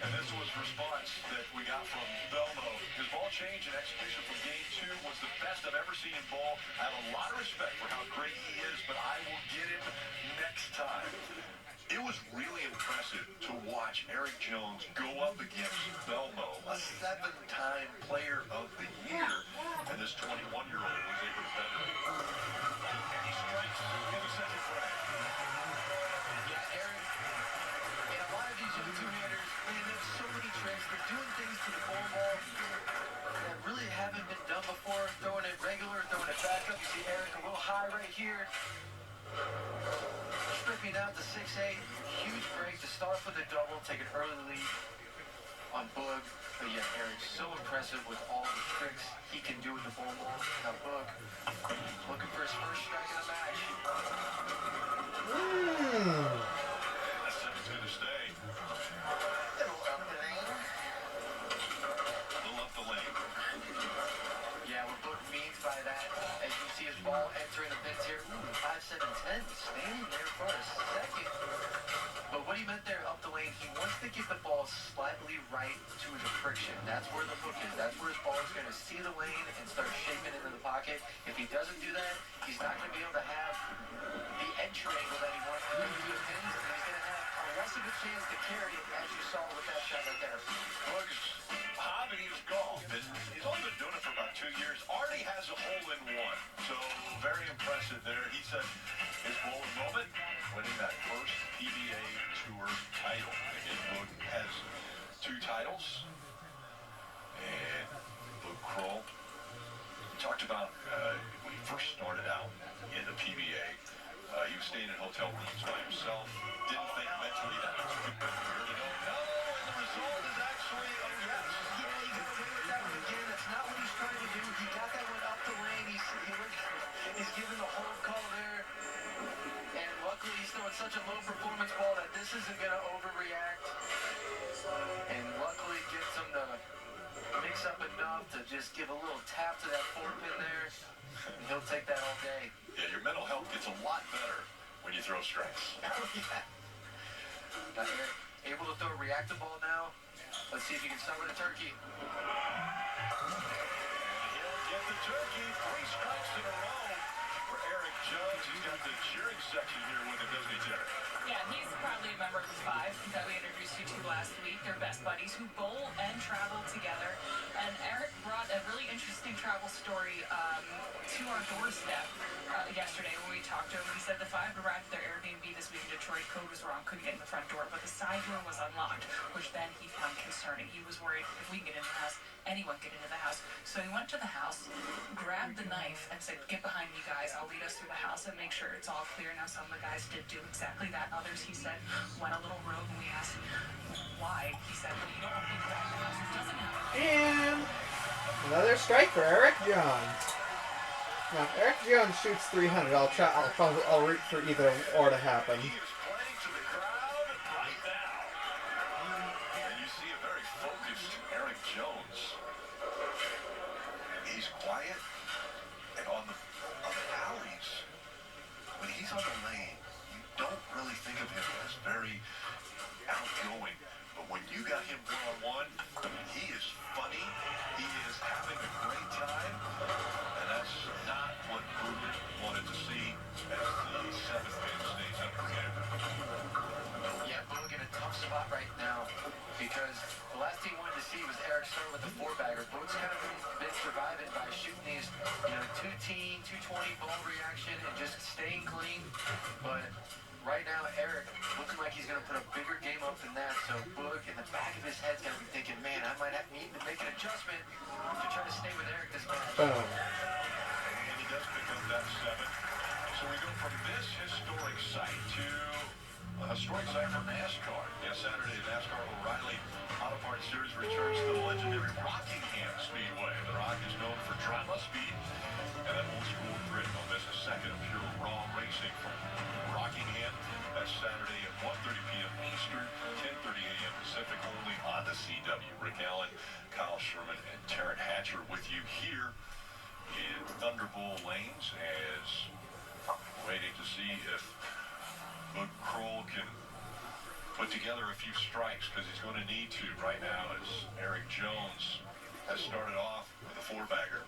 Speaker 4: And this was the response that we got from Belmo. His ball change and execution from game 2 was the best I've ever seen him bowl. I have a lot of respect for how great he is, but I will get him next time. It was really impressive to watch watch Eric Jones go up against Belmo, a 7-time Player of the Year, and this 21-year-old was able to better him. And he strikes in the second frame.
Speaker 5: Yeah, Eric, and a lot of these young two-handers, man, they have so many tricks. They're doing things to the ball that really haven't been done before. Throwing it regular, throwing it back up. You see Eric a little high right here. Stripping out the 6'8", huge break to start off with a double, take an early lead on Boog. But yeah, Eric's so impressive with all the tricks he can do with the ball. Now Boog looking for his first strike of the match.
Speaker 4: That seven's going to stay.
Speaker 9: Little up the lane.
Speaker 4: A little up the lane.
Speaker 5: Yeah, what Boog means by that, as you see his ball entering the pins here, 5-7-10, standing there for a second. But what he meant there, up the lane, he wants to get the ball slightly right to the friction. That's where the hook is. That's where his ball is going to see the lane and start shaping into the pocket. If he doesn't do that, he's not going to be able to have the entry angle that he wants to do to the pins, and he's going to have a less of a chance to carry it, as you saw with that shot right there.
Speaker 4: Boog's hobby is golf, and he's only been doing it for about 2 years. Already has a hole-in-one, so very impressive there. He said his bowling moment, winning that first PBA Tour title. Again, Boog has 2 titles, and Boog Krol, we talked about when he first started out in the PBA, he was staying in hotel rooms by himself, didn't think mentally that was good. You know, no, and the result is actually a yes.
Speaker 5: Yeah, you got to play with that one again. That's not what he's trying to do. He got that one up the lane. He's giving the hold call there. And luckily he's throwing such a low performance ball that this isn't going to overreact. And luckily gets him to mix up enough to just give a little tap to that 4-pin there. And he'll take that all day.
Speaker 4: Yeah, your mental health gets a lot better when you throw strikes.
Speaker 5: Now Eric, able to throw a reactive ball now. Let's see if you can start with a turkey.
Speaker 4: He'll get the turkey. 3 strikes in a row for Eric Jones. He's got the cheering section here with him, doesn't he, Terry?
Speaker 6: Yeah, he's probably a member of the 5 that we introduced you to last week. They're best buddies who bowl and travel together. And Eric brought a really interesting travel story to our doorstep yesterday when we talked to him. He said the 5 arrived at their Airbnb this week in Detroit. Code was wrong, couldn't get in the front door, but the side door was unlocked, which then he found concerning. He was worried if we can get in the house, anyone get into the house. So he went to the house, grabbed the knife, and said, "Get behind me, guys. I'll lead us through the house and make sure it's all clear." Now, some of the guys did do exactly that. Others, he said, went a little rogue, and we asked why. He said, "Well, you don't want people back in the house. It doesn't happen."
Speaker 1: And another strike for Eric Jones. Now, if Eric Jones shoots 300, I'll root for either or to happen.
Speaker 4: He is playing to the crowd right now. And you see a very focused Eric Jones. He's quiet and on the alleys. When he's on the lane, you don't really think of him as very outgoing. But when you got him one-on-one, he is funny. He is having a great time. And that's not what Boog wanted to see as the 7th man stays up again.
Speaker 5: Yeah, Boog in a tough spot right now because the last thing he wanted to see was Eric start with the 4-bagger. Boog's kind of been surviving by shooting these, 2-10, 220 ball reaction and just staying clean. But right now, Eric looking like he's going to put a bigger game up than that. So Boog in the back of his head's going to be thinking, man, I might need to make an adjustment to try to stay with Eric this match.
Speaker 1: Boom.
Speaker 4: And he does pick up that 7. So we go from this historic site to a historic site for NASCAR. Yes, Saturday, NASCAR O'Reilly Auto Parts Series returns to the legendary Rockingham Speedway. The Rock is known for drama, speed, and that old school grit. Don't miss a second of pure raw racing from Rockingham. That's Saturday at 1:30 p.m. Eastern, 10:30 a.m. Pacific, only on the CW. Rick Allen, Kyle Sherman, and Taryn Hatcher with you here in Thunderbolt Lanes as waiting to see if Boog Krol can put together a few strikes, because he's going to need to right now as Eric Jones has started off with a 4-bagger.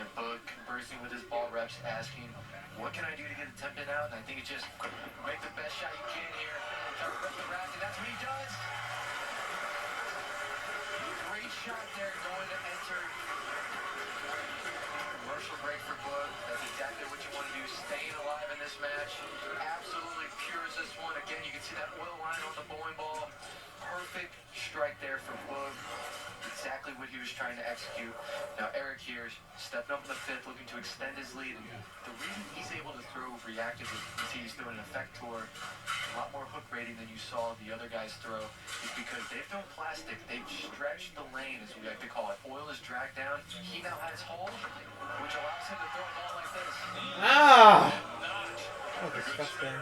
Speaker 5: And Boog conversing with his ball reps, asking, what can I do to get a 10-pin out? And I think it's just make the best shot you can here. shot there going to enter. Commercial break for Boog. That's exactly what you want to do. Staying alive in this match. Absolutely pure as this one. Again, you can see that oil line on the bowling ball. Perfect strike there for Boog. Exactly what he was trying to execute. Now Eric here stepping up in the fifth, looking to extend his lead. And the reason he's able to throw reactive, you can see he's doing an effector, a lot more hook rating than you saw the other guys throw, is because they've thrown plastic. They've stretched the lane, as we like to call it. Oil is dragged down. He now has hold, which allows him to throw a ball like this.
Speaker 1: Ah! Oh, disgusting.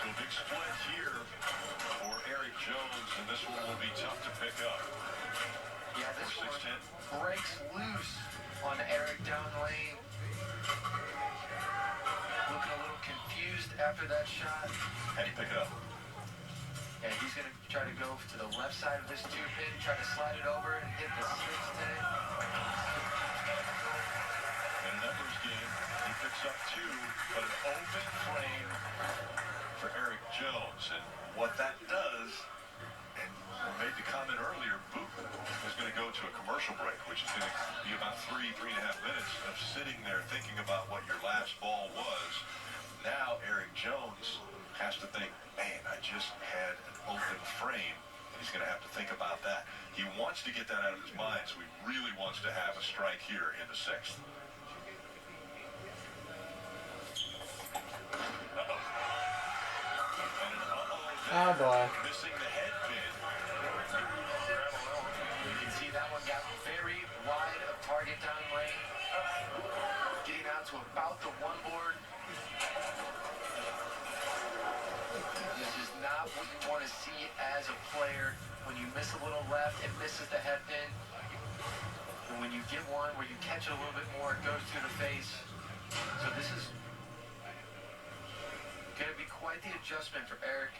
Speaker 4: So big split here for Eric Jones, and this one will be tough to pick up.
Speaker 5: Yeah, this
Speaker 4: For
Speaker 5: one
Speaker 4: 6'10".
Speaker 5: breaks loose on Eric down lane. Looking a little confused after that shot.
Speaker 4: How do you pick it up?
Speaker 5: And he's going to try to go to the left side of this 2-pin, try to slide it over and hit the 6-10.
Speaker 4: In a numbers game, he picks up 2, but an open frame for Eric Jones. And what that does, and I made the comment earlier, Boog is going to go to a commercial break, which is going to be about 3.5 minutes of sitting there thinking about what your last ball was. Now Eric Jones has to think, man, I just had an open frame. He's going to have to think about that. He wants to get that out of his mind, so he really wants to have a strike here in the 6th.
Speaker 1: Oh boy.
Speaker 4: Missing the head pin.
Speaker 5: You can see that one got very wide of target down lane. Getting out to about the 1 board. This is not what you want to see as a player. When you miss a little left, it misses the head pin. And when you get one where you catch it a little bit more, it goes through the face. So this is going to be quite the adjustment for Eric.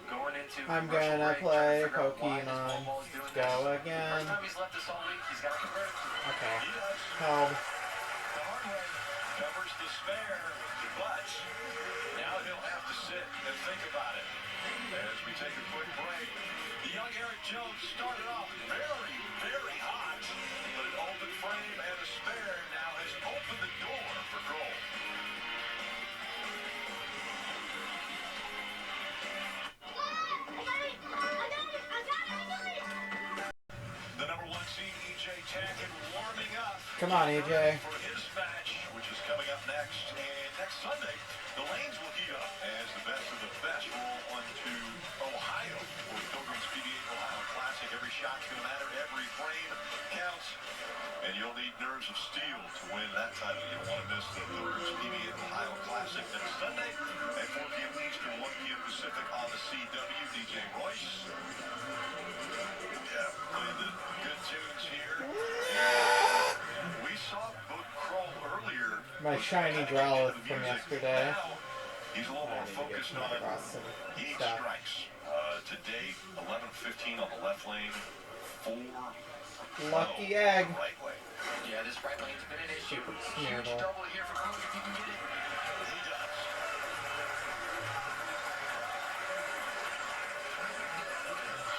Speaker 5: Going into
Speaker 1: I'm
Speaker 5: commercial
Speaker 1: gonna
Speaker 5: break,
Speaker 1: play
Speaker 5: trying to figure out why this
Speaker 1: Pokemon
Speaker 5: ball is doing
Speaker 1: Go
Speaker 5: this.
Speaker 1: again.
Speaker 5: First time he's left us all week, he's got to convert.
Speaker 1: Okay.
Speaker 4: He does.
Speaker 1: Held.
Speaker 4: The hard way covers the spare, but now he'll have to sit and think about it. As we take a quick break, the young Eric Jones started off very, very hot, but an open frame and a spare now has opened the door for Kroll. The number 1 seed, EJ Tackett, warming up.
Speaker 1: Come on, EJ.
Speaker 4: For his match, which is coming up next. And next Sunday, the lanes will heat up as the best of the best roll onto Ohio for Pilgrim's PBA Ohio Classic. Every shot's going to matter. Every frame counts. And you'll need nerves of steel to win that title. You don't want to miss the Pilgrim's PBA Ohio Classic next Sunday at 4 p.m. Eastern, 1 p.m. Pacific on the CW. DJ Royce. Yeah, playing the good tunes here. We saw Boog Kroll earlier.
Speaker 1: My shiny Growlithe from yesterday.
Speaker 4: Now, he's a little more focused on eating strikes. Today, 11-15 on the left lane, 4
Speaker 1: Lucky egg.
Speaker 4: right lane.
Speaker 5: Yeah, this right lane's been an issue. Huge
Speaker 1: Smearable.
Speaker 5: double here for Boog if he can get it.
Speaker 4: He does.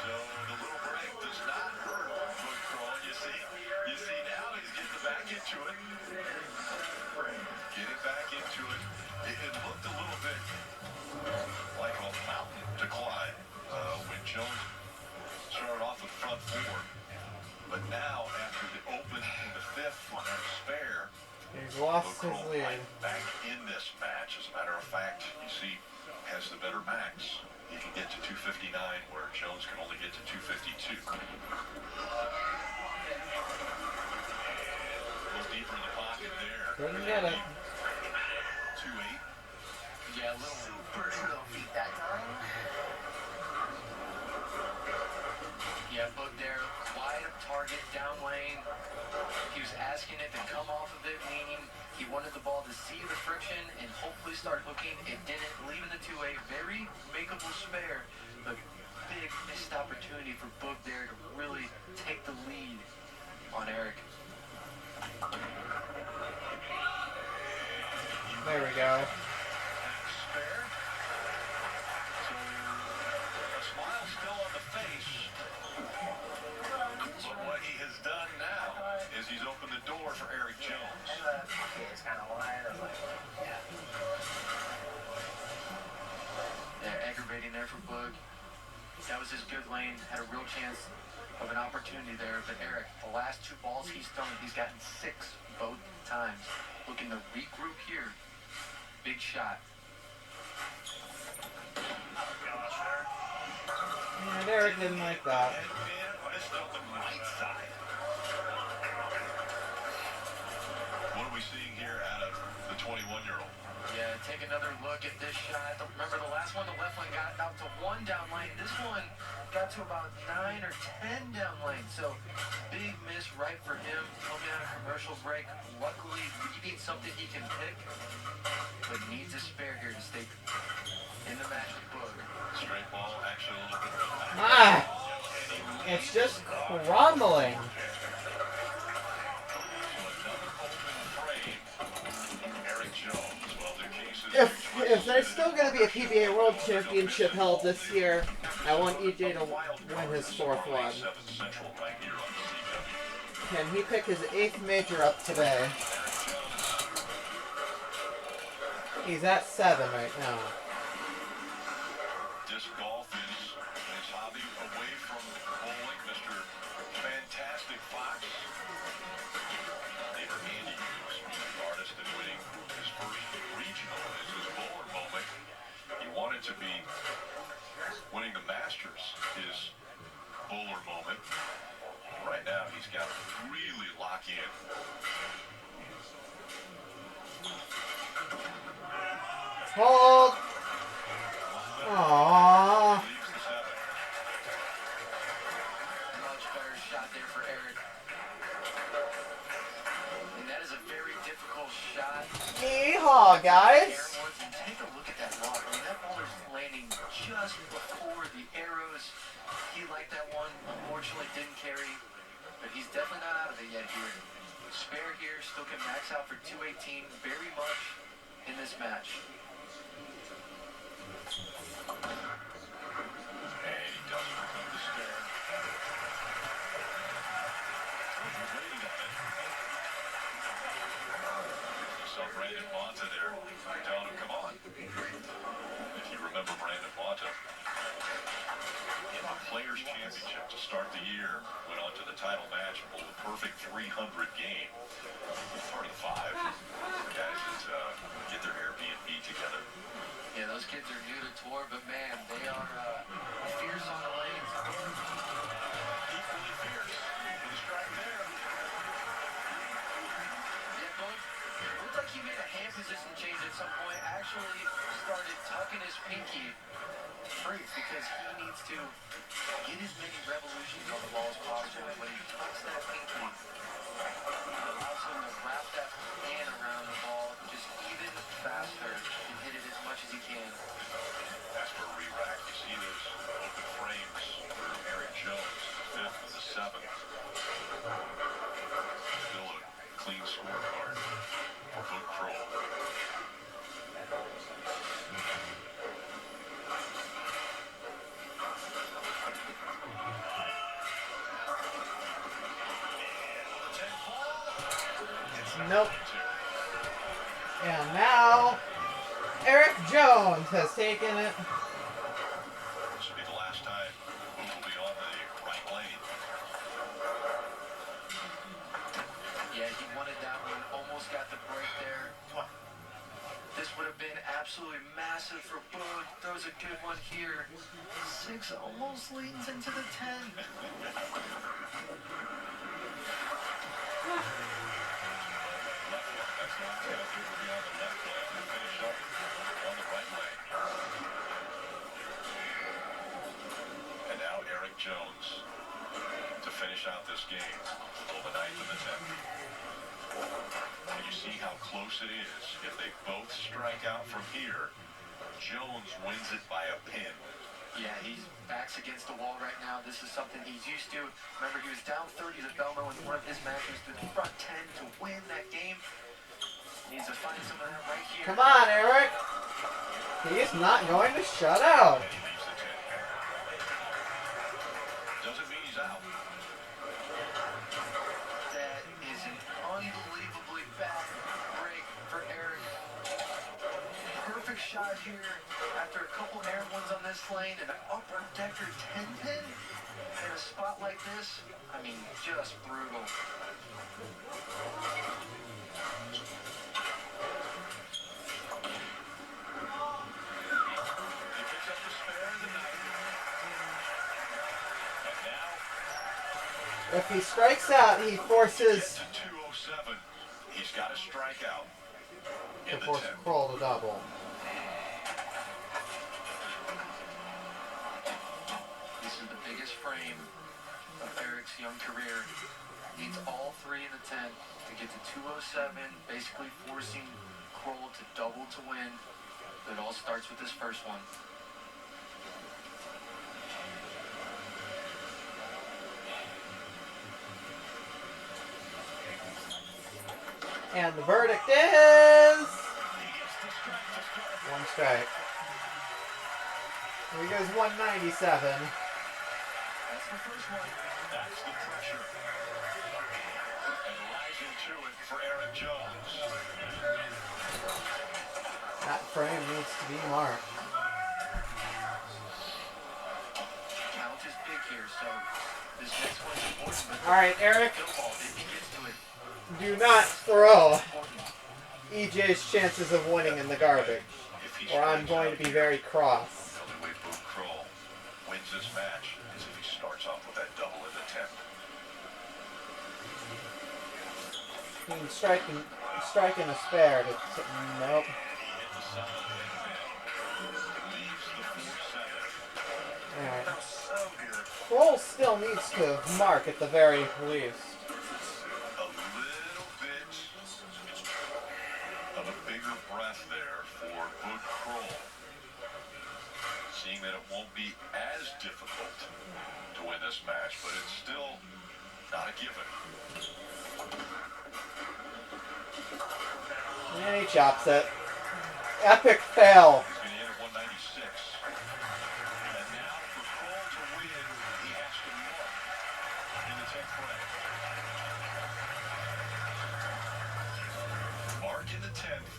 Speaker 4: So the little break does not hurt Boog Kroll. You see now he's getting back into it. Getting back into it. It looked a little bit like a mountain to climb when Jones started off with front 4. But now, after the open in the 5th on that spare,
Speaker 1: He's lost his
Speaker 4: Kroll
Speaker 1: lead.
Speaker 4: right back in this match. As a matter of fact, you see, has the better max. He can get to 259, where Jones can only get to 252. A little deeper in the pocket there.
Speaker 1: Couldn't get it.
Speaker 4: 2-8.
Speaker 5: Yeah, a little personal feet that time. Yeah, Boog there, wide of target, down lane. He was asking it to come off of it, meaning he wanted the ball to see the friction and hopefully start hooking. It didn't, leaving the 2-8. Very makeable spare, but big missed opportunity for Boog there to really take the lead on Eric.
Speaker 1: There we go.
Speaker 4: Spare. So, a smile still on the face.
Speaker 5: for Boog. That was his good lane. Had a real chance of an opportunity there. But Eric, the last 2 balls he's thrown, he's gotten 6 both times. Looking to regroup here. Big shot.
Speaker 1: Yeah, Derek didn't like that.
Speaker 4: Missed out the right side. What are we seeing here out of the 21-year-old?
Speaker 5: Yeah, take another look at this shot. Remember the last one, the left one got out to 1 down lane. This one got to about 9 or 10 down lane. So big miss right for him. Coming out of commercial break. Luckily, reading something he can pick, but needs a spare here to stay in the match with Boog.
Speaker 4: Straight ball, actually a little bit.
Speaker 1: Ah! It's just crumbling. If there's still going to be a PBA World Championship held this year, I want EJ to win his 4th one. Can he pick his 8th major up today? He's at 7 right now.
Speaker 4: Disc golf is his hobby away from bowling. Mr. Fantastic Fox. Neighbor Andy Hughes, the artist in winning his first regional as his bowler moment. He wanted to be winning the Masters, his bowler moment. Right now, he's got to really lock in.
Speaker 1: Hold. Aww.
Speaker 5: Much better shot there for Eric. And that is a very difficult shot.
Speaker 1: Yeehaw, guys.
Speaker 5: And take a look at that ball. I mean, that ball is landing just before the arrows. He liked that one. Unfortunately, didn't carry. But he's definitely not out of it yet here. Spare here, still can max out for 218 very much in this match.
Speaker 4: And he doesn't remove the spare. Waiting on it. You saw Brandon Monta there telling him, come on. If you remember Brandon Monta, in the Players' Championship to start the year, went on to the title match, pulled a perfect 300 game. Part of the 5 for guys that get their Airbnb together.
Speaker 5: Yeah, those kids are new to tour, but man, they are fierce on the lanes.
Speaker 4: Equally fierce. With a strike there.
Speaker 5: Yeah, Boog, looked like he made a hand position change at some point. Actually started tucking his pinky free because he needs to get as many revolutions on the ball as possible. And when he tucks that pinky, it allows him to wrap that hand around the ball just even faster and hit it as much as he can.
Speaker 4: As for re-rack, you see those open frames for Eric Jones, the 5th and the 7th. Still a clean scorecard for Boog Kroll.
Speaker 1: Nope. And now, Eric Jones has taken it.
Speaker 4: This will be the last time Boog will be on the right lane.
Speaker 5: Yeah, he wanted that one, almost got the break there. This would have been absolutely massive for Boog. Throws a good one here. 6 almost leans into the 10.
Speaker 4: That's not good. Boog will be on the left lane and finish up on the right lane. And now Eric Jones to finish out this game. Pull the 9th and the 10th. And you see how close it is. If they both strike out from here, Jones wins it by a pin.
Speaker 5: Yeah, he's backs against the wall right now. This is something he's used to. Remember, he was down 30 to Belmo in one of his matches to the front 10 to win that game. Needs to find some of that right here.
Speaker 1: Come on, Eric. He's not going to shut out.
Speaker 4: He leaves the 10. Doesn't mean he's out.
Speaker 5: That is an unbelievably bad break for Eric. Perfect perfect shot here after a couple air ones on this lane and an upper decker 10 pin in a spot like this. I mean, just brutal.
Speaker 1: If he strikes out, he forces
Speaker 4: To 207. He's got to strike out.
Speaker 1: to
Speaker 4: In the
Speaker 1: force
Speaker 4: 10th.
Speaker 1: Kroll to double.
Speaker 5: This is the biggest frame of Eric's young career. Needs all three in the 10 to get to 207, basically forcing Kroll to double to win. But it all starts with this first one.
Speaker 1: And the verdict is... one strike. Here goes 197.
Speaker 5: That's the first one.
Speaker 4: That's the pressure. And rising to it for Aaron Jones.
Speaker 1: That frame needs to be marked.
Speaker 5: Count is big here, so this next one's important. But
Speaker 1: Alright, Eric,
Speaker 5: no fault if he gets to it.
Speaker 1: do not throw EJ's chances of winning in the garbage,
Speaker 4: If he
Speaker 1: or I'm
Speaker 4: strikes
Speaker 1: going
Speaker 4: out,
Speaker 1: to be very cross.
Speaker 4: the only way Boog Kroll wins this match is if he starts off with that double in the 10th.
Speaker 1: He can strike in a spare. Nope.
Speaker 4: Hit the solid pin. Leaves the 4-7.
Speaker 1: Alright.
Speaker 4: So good.
Speaker 1: Kroll still needs to mark at the very least.
Speaker 4: A little bit of a bigger breath there for Boog Kroll. Seeing that it won't be as difficult to win this match, but it's still not a given.
Speaker 1: And he chops it. Epic fail.
Speaker 4: He's going to end at 196. And now for Kroll to win, he has to mark in the 10th frame. Mark in the 10th.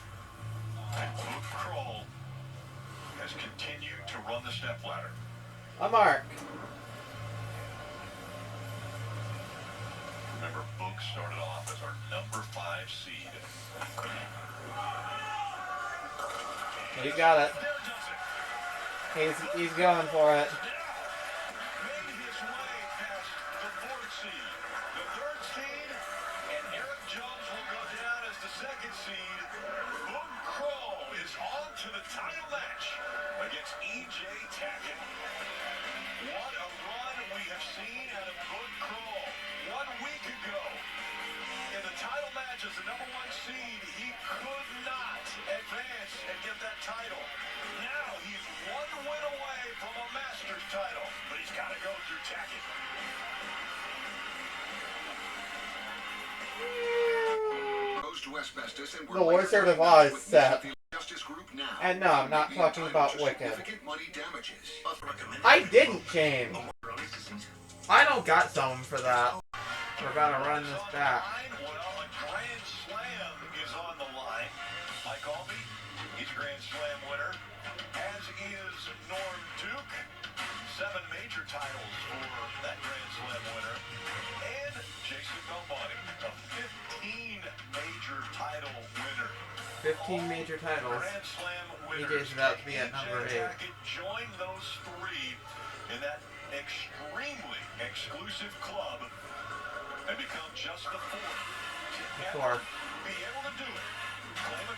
Speaker 4: And Boog Kroll has continued to run the stepladder.
Speaker 1: A mark.
Speaker 4: Remember, Boog started off as our number 5 seed.
Speaker 1: He got it.
Speaker 4: There does it.
Speaker 1: He's going for it.
Speaker 4: Made his way past the 4th seed, the 3rd seed, and Eric Jones will go down as the 2nd seed. Boog Kroll is on to the title match against EJ Tackett. What a run we have seen out of Boog Kroll. 1 week ago, in the title match as the number 1 seed, he could not advance and get that title. Now he's 1 win away from a Masters title, but he's got to go through Tackett.
Speaker 1: The Wizard of Oz set. And no, I'm not talking about Wicked. I didn't change. I don't got someone for that. We're gonna run this back.
Speaker 4: Well, a Grand Slam is on the line. Mike Albee, he's a Grand Slam winner, as is Norm Duke. 7 major titles for that Grand Slam winner. And Jason Belmonte, a 15 major title winner.
Speaker 1: 15 major titles.
Speaker 4: Grand Slam winners.
Speaker 1: EJ's about to be at number 8.
Speaker 4: Tackett joined those 3 in that extremely exclusive club and become just the 4th to ever be able to do it.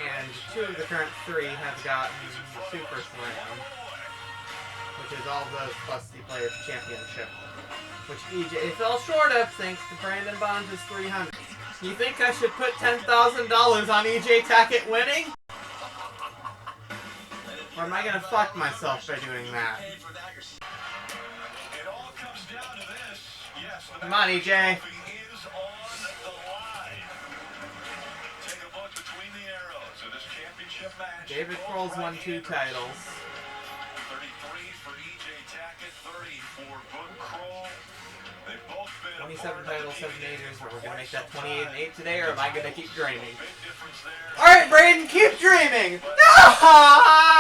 Speaker 1: And 2 of the current 3 have gotten Super Slam, which is all those plus the Players Championship, which EJ fell short of thanks to Brandon Bonds' 300. You think I should put $10,000 on EJ Tackett winning? Or am I gonna fuck myself by doing that?
Speaker 4: It all comes down to this. Yes, the
Speaker 1: Come on, EJ.
Speaker 4: trophy is on the line. Take a look between the arrows of this championship match.
Speaker 1: David Kroll's won 2 titles.
Speaker 4: 33 for EJ Tackett, 30 for Boog Kroll. They've both been
Speaker 1: 27 titles, 7 majors. Are we gonna make that 28 and 8 today, or am I gonna keep dreaming?
Speaker 4: big difference there.
Speaker 1: Alright, Braden, keep dreaming! No!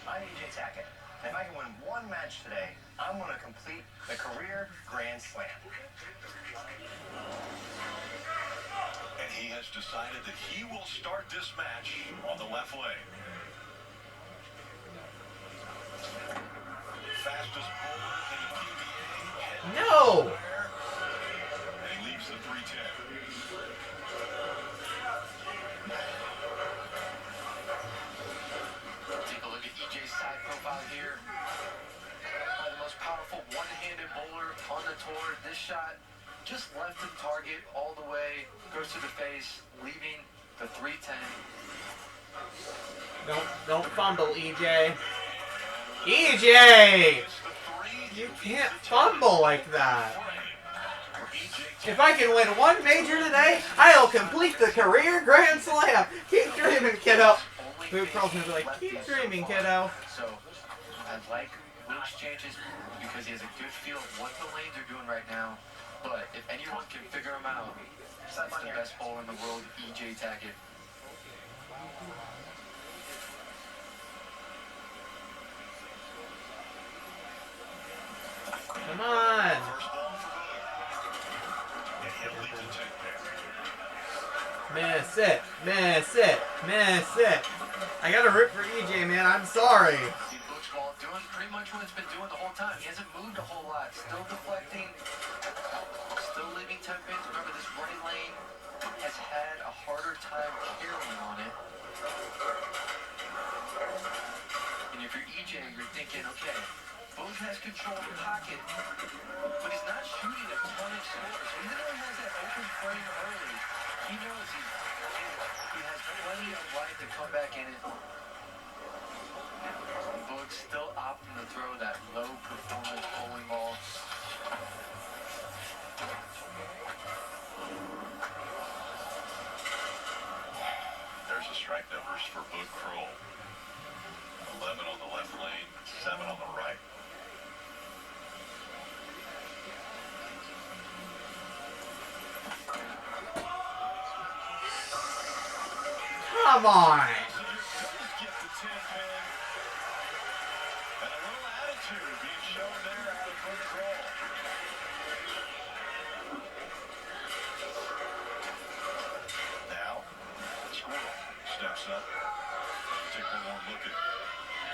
Speaker 7: I'm EJ Tackett. And if I can win one match today, I'm going to complete the career Grand Slam.
Speaker 4: And he has decided that he will start this match on the left leg. Fastest bowler in the PBA.
Speaker 1: No!
Speaker 4: And he leaves the 310.
Speaker 5: Take a look at EJ's side profile here. Probably the most powerful one-handed bowler on the tour. This shot just left the target all the way, goes to the face, leaving the 310.
Speaker 1: Don't fumble, EJ. EJ! You can't fumble like that. If I can win one major today, I'll complete the career Grand Slam. Keep dreaming, kiddo. Boot Pearl's gonna be like, keep dreaming, kiddo.
Speaker 5: So, I like Luke's changes because he has a good feel of what the lanes are doing right now. But if anyone can figure him out, it's the best bowler in the world, EJ Tackett.
Speaker 1: Come on. Miss it, miss it, miss it. I gotta root for EJ, man. I'm sorry.
Speaker 5: See Luke's ball doing pretty much what it's been doing the whole time. He hasn't moved a whole lot. Still deflecting. Still leaving 10 pins. Remember, this right lane has had a harder time carrying on it. And if you're EJ, you're thinking, okay, Booth has control of the pocket, but he's not shooting a ton of scores. So even though he has that open frame early, he knows he has plenty of life to come back in it. Booth still opting to throw that low performance bowling ball.
Speaker 4: There's the strike numbers for Book Kroll. 11 on the left lane, 7 on the right.
Speaker 1: Come on.
Speaker 4: Get the 10 pin. And a little attitude being shown there out of Book Kroll. Now, Squirrel steps up. Take one more look at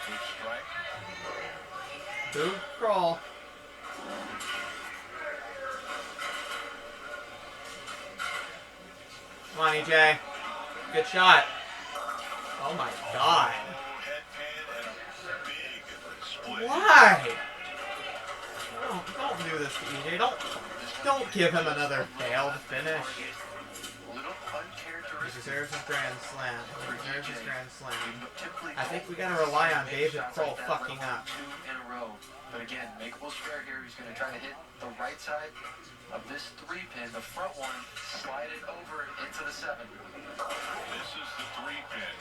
Speaker 4: Book's strike.
Speaker 1: Boot Crawl. Come on, EJ. Good shot. Oh my god. Why? Don't do this to EJ. Don't give him another failed finish. He deserves his Grand Slam. He deserves his Grand Slam. I think we gotta rely on David Kroll fucking up.
Speaker 5: 2 in a row. But again, makeable square here. He's going to try to hit the right side of this 3-pin. The front one, slide it over into the 7.
Speaker 4: This is the 3-pin.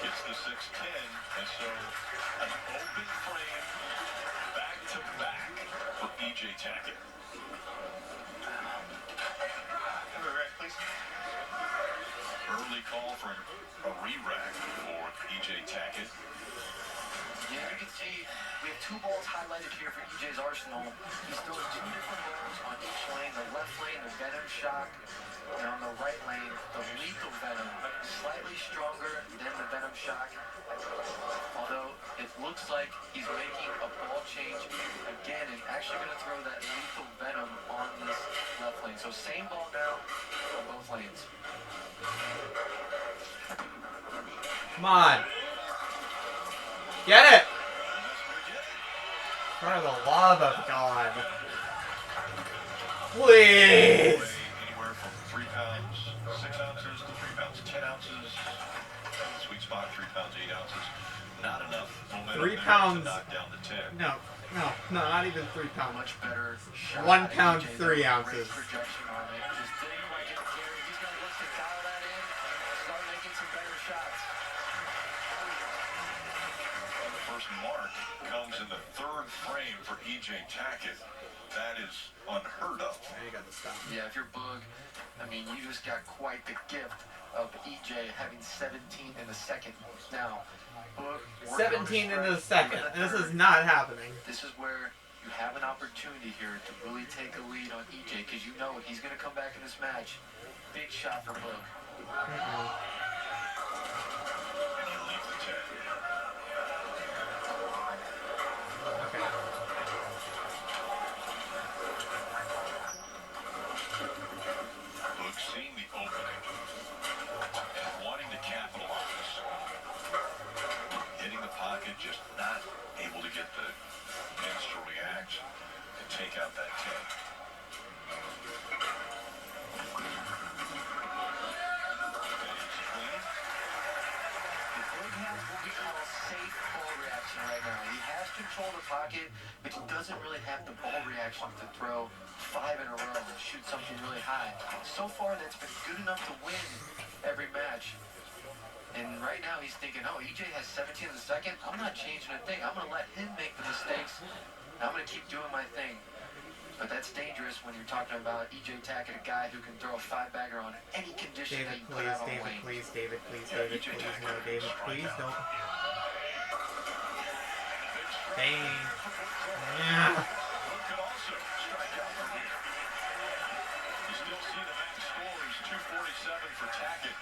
Speaker 4: It's the 6-10, and so an open frame back-to-back for EJ Tackett.
Speaker 7: Have a rack, please.
Speaker 4: Early call for a re-rack for EJ Tackett.
Speaker 5: Yeah, you can see we have 2 balls highlighted here for EJ's arsenal. He's throwing 2 different balls on each lane. The left lane, the Venom Shock, and on the right lane, the Lethal Venom. Slightly stronger than the Venom Shock. Although it looks like he's making a ball change again and actually going to throw that Lethal Venom on this left lane. So same ball now on both lanes.
Speaker 1: Come on. Get it! For the love of God. Please!
Speaker 4: Anywhere from 3 pounds, 6 ounces to 3 pounds, 10 ounces. Sweet spot, 3 pounds, 8 ounces. Not enough momentum
Speaker 1: 3
Speaker 4: there
Speaker 1: pounds.
Speaker 4: to knock down the 10.
Speaker 1: No, not even 3 pounds.
Speaker 5: Much better shot.
Speaker 1: 1 pound,
Speaker 5: EJ,
Speaker 1: 3
Speaker 5: great
Speaker 1: ounces.
Speaker 5: projection on it. Just didn't like it there. He's going to look to dial that in and start making some better shots.
Speaker 4: The first mark comes in the 3rd frame for EJ Tackett. That is unheard of.
Speaker 1: There you got the stuff.
Speaker 5: Yeah, if you're Boog, I mean, you just got quite the gift of EJ having 17 in the second. Now, Boog,
Speaker 1: 17 into the second. This is not happening.
Speaker 5: This is where you have an opportunity here to really take a lead on EJ because you know he's going to come back in this match. Big shot for Boog.
Speaker 4: And he leaves the 10.
Speaker 1: Okay.
Speaker 4: Boog seeing the opening and wanting to capitalize. Hitting the pocket, just not able to get the pins to react and take out that 10.
Speaker 5: Safe ball reaction right now. He has control of the pocket, but he doesn't really have the ball reaction to throw 5 in a row and shoot something really high. So far, that's been good enough to win every match. And right now, he's thinking, oh, EJ has 17 in the second. I'm not changing a thing. I'm going to let him make the mistakes. And I'm going to keep doing my thing. But that's dangerous when you're talking about EJ Tackett, a guy who can throw a 5-bagger on any condition that you put out on the lane.
Speaker 1: Please, David, no, David, please don't. Dang. Yeah.
Speaker 4: Boog could also strike out from here. You still see the max score is 247 for Tackett.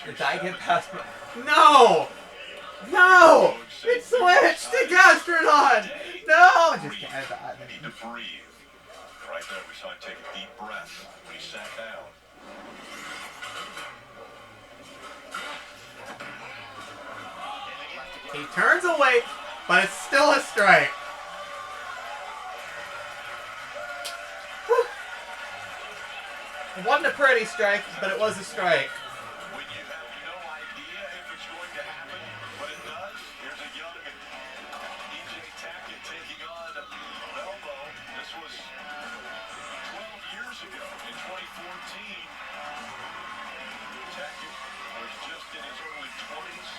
Speaker 1: Did I get past me? No! No! It switched to Gastrodon! No! Just kidding.
Speaker 4: Need to breathe. Right there, we saw him take a deep breath when he sat down.
Speaker 1: He turns away, but it's still a strike. Whew. It wasn't a pretty strike, but it was a strike.
Speaker 4: When you have no idea if it's going to happen, but it does, here's a young EJ Tackett taking on Melbo. This was 12 years ago in 2014. Tackett was just in his early 20s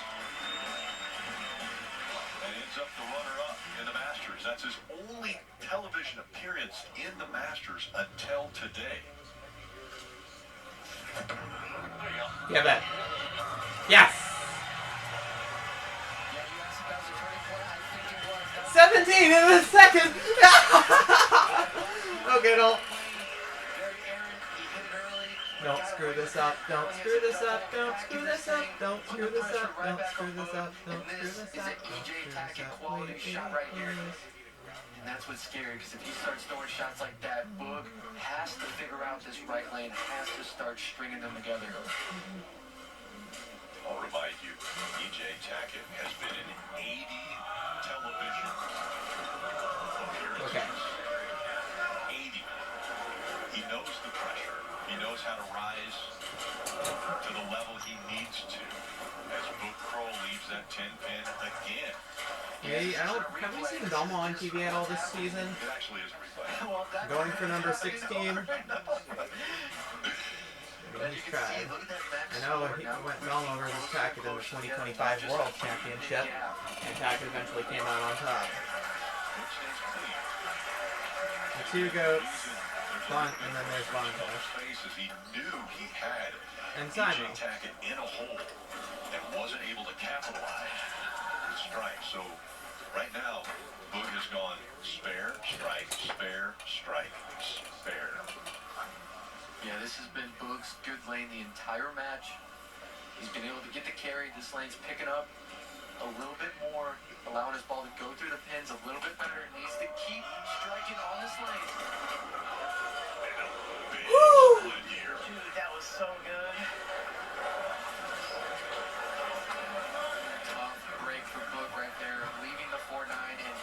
Speaker 4: and ends up the runner-up in the Masters. That's his only television appearance in the Masters until today.
Speaker 1: Yeah, bet. Yes! 17 in the second! Okay, don't screw this up. Don't screw this up. Don't screw this up. Don't screw this up. Don't screw this up. Don't screw this up.
Speaker 5: This is an EJ Tackett quality shot right here. And that's what's scary, because if he starts throwing shots like that, Boog has to figure out this right lane, has to start stringing them together.
Speaker 4: I'll remind you, EJ Tackett has been in 80 television appearances.
Speaker 1: Okay.
Speaker 4: 80. He knows the pressure. He knows how to rise to the level he needs to. As Boog Kroll leaves that 10-pin again.
Speaker 1: Yeah, have we seen Belmo on TV at all this season?
Speaker 4: It actually is a replay.
Speaker 1: Going for number 16. He's tried. I know he went Belmo versus Tackett in the 2025 World Championship, and Tackett eventually came out on top. The two goats, Bunt, and then there's Bontosh.
Speaker 4: He knew he had
Speaker 1: And
Speaker 4: EJ
Speaker 1: Simon.
Speaker 4: Tackett in a hole and wasn't able to capitalize with strikes. So right now, Boog has gone spare, strike, spare, strike, spare.
Speaker 5: Yeah, this has been Boog's good lane the entire match. He's been able to get the carry. This lane's picking up a little bit more, allowing his ball to go through the pins a little bit better. Needs to keep striking on this lane.
Speaker 1: Woo!
Speaker 9: Dude, that was so good.
Speaker 5: Tough break for Boog right there, leaving the 4-9. And,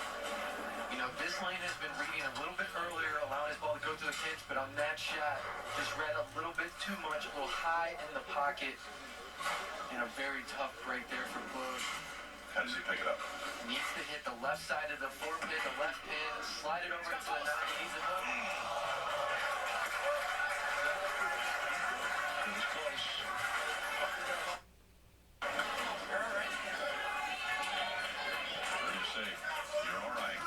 Speaker 5: you know, this lane has been reading a little bit earlier, allowing his ball to go through the pins, but on that shot, just read a little bit too much, a little high in the pocket. And a very tough break there for Boog.
Speaker 4: How does he pick it up?
Speaker 5: Needs to hit the left side of the 4-pin, the left pin, slide it over into the 9. Needs a hook.
Speaker 4: It was close. You're safe. You're all right.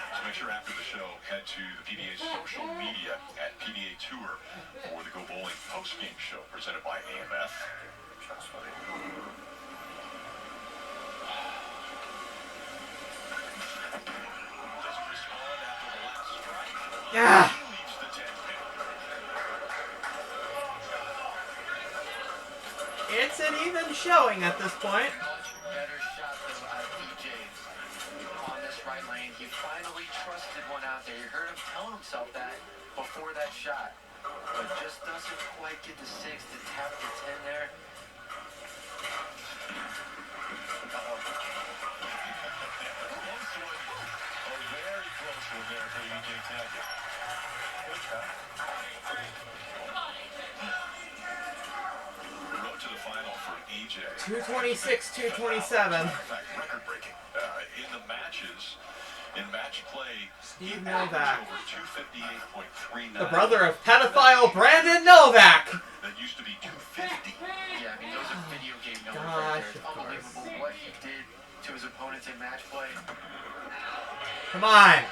Speaker 4: Just make Pressure after the show head to the PBA's social media at PBA Tour for the Go Bowling post-game show presented by AMF. Doesn't respond after the last strike.
Speaker 1: Yeah.
Speaker 4: He leaves the 10 pin.
Speaker 1: It's an even showing at this point.
Speaker 5: Much better shot though out of EJ on this right lane. He finally trusted one out there. You heard him telling himself that before that shot. But just doesn't quite get the 6 to tap the 10 there.
Speaker 4: Close one. A very close one there for EJ Tackett. Good shot. The road to the final for EJ.
Speaker 1: 226, 227.
Speaker 4: In fact, record-breaking. In the matches, in match play,
Speaker 1: Steve
Speaker 4: he averaged
Speaker 1: Novak.
Speaker 4: over 258.39.
Speaker 1: The brother of pedophile Brandon Novak.
Speaker 4: That used to be 250.
Speaker 5: Yeah, I mean, those are video game numbers
Speaker 1: Gosh,
Speaker 5: right there. It's
Speaker 1: of course.
Speaker 5: unbelievable what he did to his opponents in match play.
Speaker 1: Come on.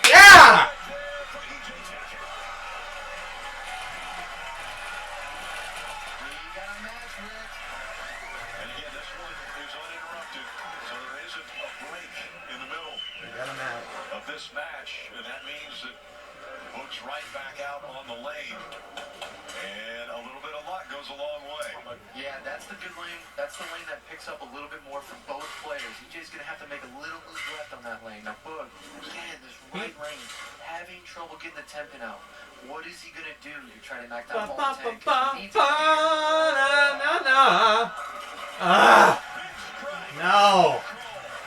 Speaker 1: Yeah!
Speaker 4: For EJ Tackett.
Speaker 5: We got a match, Rick.
Speaker 4: And again, this one is uninterrupted, so there isn't a break in the middle
Speaker 1: We got him out.
Speaker 4: of this match, and that means that Boog's right back out on the lane, and a little bit of luck goes a long way.
Speaker 5: Yeah, that's the good lane. That's the lane that picks up a little bit more from both players. EJ's going to have to make a little move left on that lane. Now, Boog, again, this right lane, having trouble getting the 10 pin out. What is he going to do to try to knock that
Speaker 1: Ba,
Speaker 5: ball
Speaker 1: ba,
Speaker 5: in 10?
Speaker 1: ba,
Speaker 5: 'Cause he needs
Speaker 1: ba,
Speaker 5: it.
Speaker 1: na, na, na. Ah! No.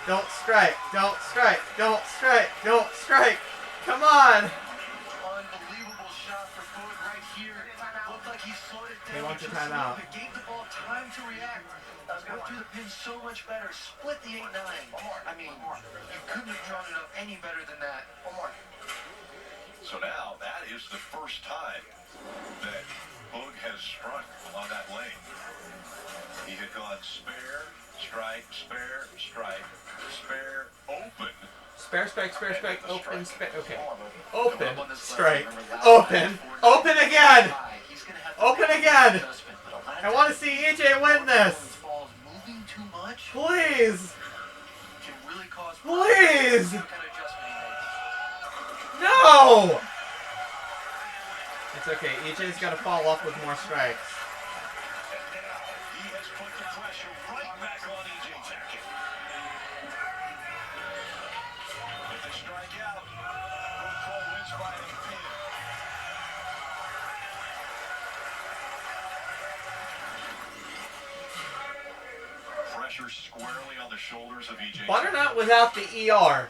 Speaker 1: Don't strike. Don't strike. Don't strike. Don't strike. Come on.
Speaker 5: Unbelievable shot for Boog right here. Looked like he slowed it down.
Speaker 1: He wants a
Speaker 5: just little
Speaker 1: timeout.
Speaker 5: bit, gave the ball time to react. Went through the pin so much better. Split the 8-9. I mean, you couldn't have drawn it up any better than that. One more.
Speaker 4: So now, that is the first time that Boog has struck on that lane. He had gone spare, strike, spare, strike, spare, open.
Speaker 1: Spare, strike, spare, strike, open, spare. Okay.
Speaker 5: Coming
Speaker 1: Open,
Speaker 5: up on this
Speaker 1: strike,
Speaker 5: left, remember, last
Speaker 1: open,
Speaker 5: time,
Speaker 1: open again.
Speaker 5: He's gonna have to
Speaker 1: Open
Speaker 5: make
Speaker 1: again.
Speaker 5: an adjustment, but a lot of
Speaker 1: I want to
Speaker 5: times,
Speaker 1: see EJ win this.
Speaker 5: this ball is moving too much.
Speaker 1: Please.
Speaker 5: Can really cause
Speaker 1: Please.
Speaker 5: What kind of adjustment he makes.
Speaker 1: No. It's okay. EJ's got to follow up with more strikes.
Speaker 4: And now, he has put the pressure right back on EJ Tackett. If they strike out, Boog Cole wins by a pin. Pressure squarely on the shoulders of EJ.
Speaker 1: Butternut without the ER.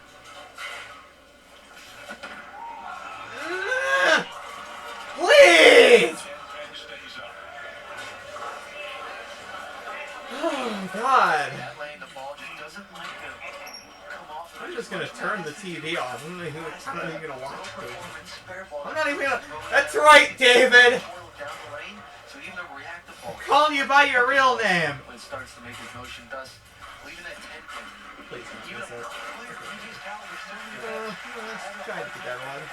Speaker 1: Please!
Speaker 4: 10 pin stays up.
Speaker 1: Oh, God.
Speaker 5: That lane, the ball just doesn't like to come off.
Speaker 1: I'm just going to turn the TV off. I'm not even going to watch it.
Speaker 5: Spare ball.
Speaker 1: I'm not even going to... That's right, David.
Speaker 5: Down the lane, so even the reactive ball.
Speaker 1: Calling you by your real name.
Speaker 5: When it starts to make his motion, thus leaving that 10 pin.
Speaker 1: Please,
Speaker 5: Even a
Speaker 1: that's it.
Speaker 5: player of EJ's caliber, so many
Speaker 1: Let's try to get that one.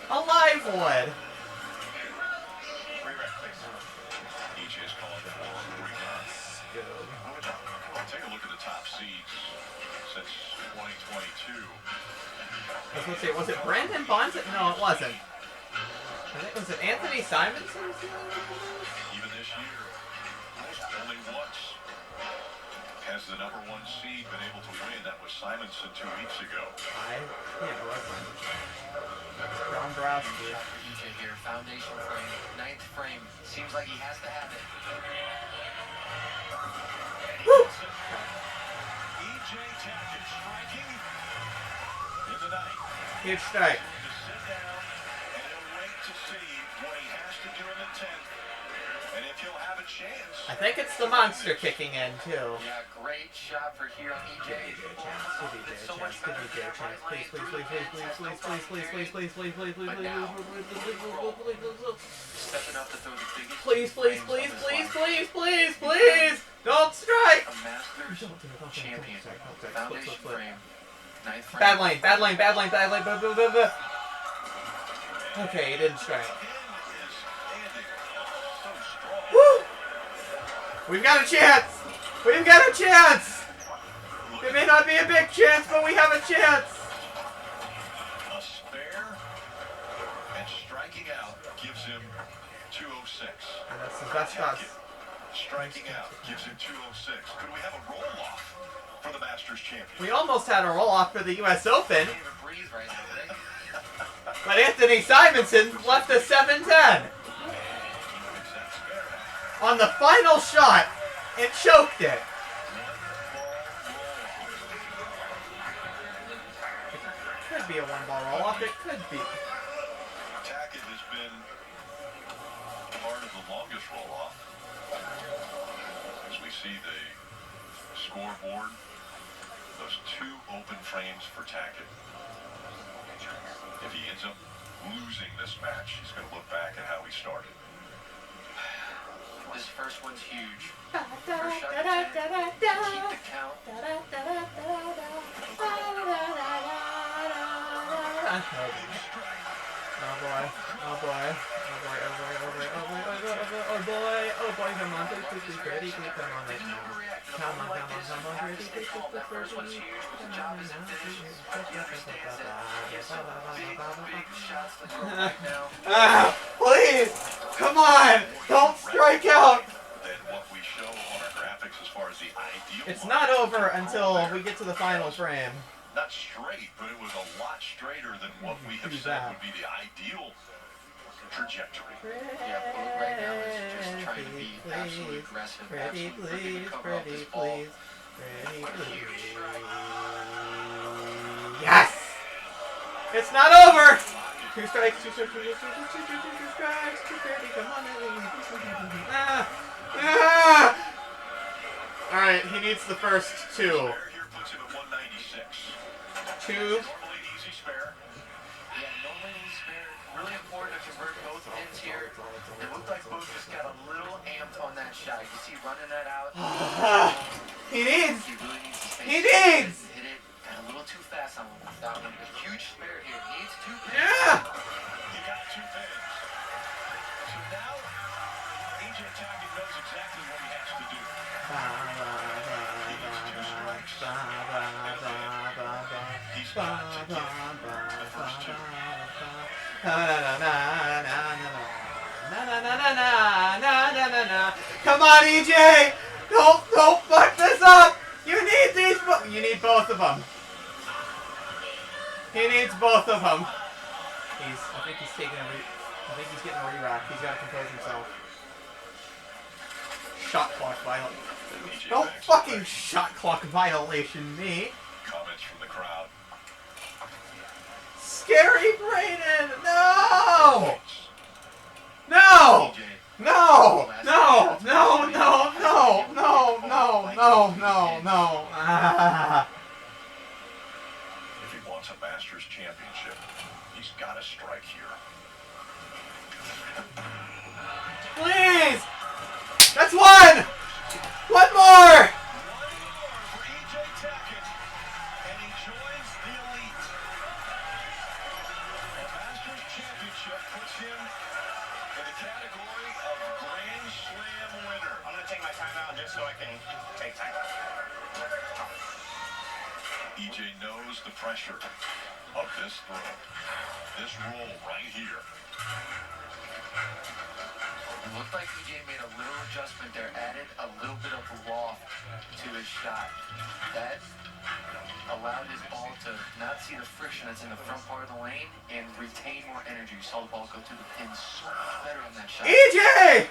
Speaker 1: A live one.
Speaker 4: EJ is calling for 3 runs. Take a look at the top seeds since 2022.
Speaker 1: I was going to say, was it Brandon Bonds? No, it wasn't. Was it Anthony Simonson?
Speaker 4: Even this year, only once has the number 1 seed been able to win. That was Simonson 2 weeks ago.
Speaker 1: Yeah, it wasn't. John Browski.
Speaker 5: Shot for EJ here, foundation frame, 9th frame. Seems like he has to have it.
Speaker 4: EJ Tackett striking in the 9th.
Speaker 1: Huge strike.
Speaker 4: To sit down and he'll wait to see what he has to do in the 10th. And if he'll have a chance.
Speaker 1: I think it's the monster kicking in, too.
Speaker 5: Yeah, great shot for here on EJ. So much better than that right lane. Stepping up to throw the biggest.
Speaker 1: Please, please, please, please, please, please, please. Don't strike!
Speaker 5: A Masters champion.
Speaker 1: Flip.
Speaker 5: Foundation frame. 9th frame.
Speaker 1: Bad lane. Okay, he didn't strike. Woo! We've got a chance! We've got a chance! It may not be a big chance, but we have a chance!
Speaker 4: A spare and striking out gives him 206.
Speaker 1: And that's the best us.
Speaker 4: Striking out gives him 206. Could we have a roll-off for the Masters champion?
Speaker 1: We almost had a roll-off for the U.S. Open,
Speaker 5: Can't even breathe right now, Rick.
Speaker 1: but Anthony Simonson left a 7-10. On the final shot, it choked it. It could be a one-ball roll-off. It could be.
Speaker 4: Tackett has been part of the longest roll-off. As we see the scoreboard, those 2 open frames for Tackett. If he ends up losing this match, he's going to look back at how he started.
Speaker 5: This first one's huge. First shot to 10. Keep the count.
Speaker 1: Oh boy, come on, please, Freddy, come on,
Speaker 5: Didn't overreact. In a moment like this, you have to stay calm. That first one's huge, but the job isn't finished. He understands that. He has some big shots to throw right now.
Speaker 1: Please, come on, don't strike out.
Speaker 4: Than what we show on our graphics as far as the ideal.
Speaker 1: It's not over until we get to the final frame.
Speaker 4: Not straight, but it was a lot straighter than what we have said would be the ideal trajectory.
Speaker 5: Yeah, Boog right now is just trying to be absolutely aggressive.
Speaker 1: Pretty
Speaker 5: Absolutely looking
Speaker 1: please,
Speaker 5: to cover up
Speaker 1: pretty
Speaker 5: this ball.
Speaker 1: please, pretty please. Yes! It's not over! 2 strikes, 2 strikes, 2 strikes, 230, come on. Alright, he needs the first 2.
Speaker 4: Spare here puts him at 196.
Speaker 1: 2.
Speaker 4: Normally an easy spare.
Speaker 5: Yeah, normally he's spare. Really important to convert both ends here. It looked like Boog just got a little amped on that shot. You see running that out.
Speaker 1: He needs!
Speaker 5: He really needs to stay
Speaker 1: He
Speaker 5: steady.
Speaker 1: needs!
Speaker 5: Hit it got a little too fast on that one. A huge spare here. Needs 2 pins.
Speaker 1: Yeah!
Speaker 4: He got 2 pins. So now, AJ Tackett knows exactly what he has to do. He's got to get the first 2.
Speaker 1: Come on, EJ! Don't fuck this up! You need these. You need both of them. He needs both of them. I think he's taking I think he's getting a re-rack. He's got to compose himself. Shot clock violation. Don't fucking shot clock violation me.
Speaker 4: Comments from the crowd.
Speaker 1: Scary Brayden! No! No! No! No! No! No! No! No! No! No! No! No! Ah.
Speaker 4: If he wants a Masters championship, he's got to strike here.
Speaker 1: Please! That's 1! 1 more!
Speaker 4: For EJ Tackett, and he joins the elite. A Masters championship puts him in the category of Grand Slam winner.
Speaker 7: I'm gonna take my time out just so I can take time out.
Speaker 4: EJ knows the pressure of this throw. This roll right here.
Speaker 5: It looked like EJ made a little adjustment there, added a little bit of loft to his shot. That allowed his ball to not see the friction that's in the front part of the lane and retain more energy. You saw the ball go through the pin so much better on that shot.
Speaker 1: EJ!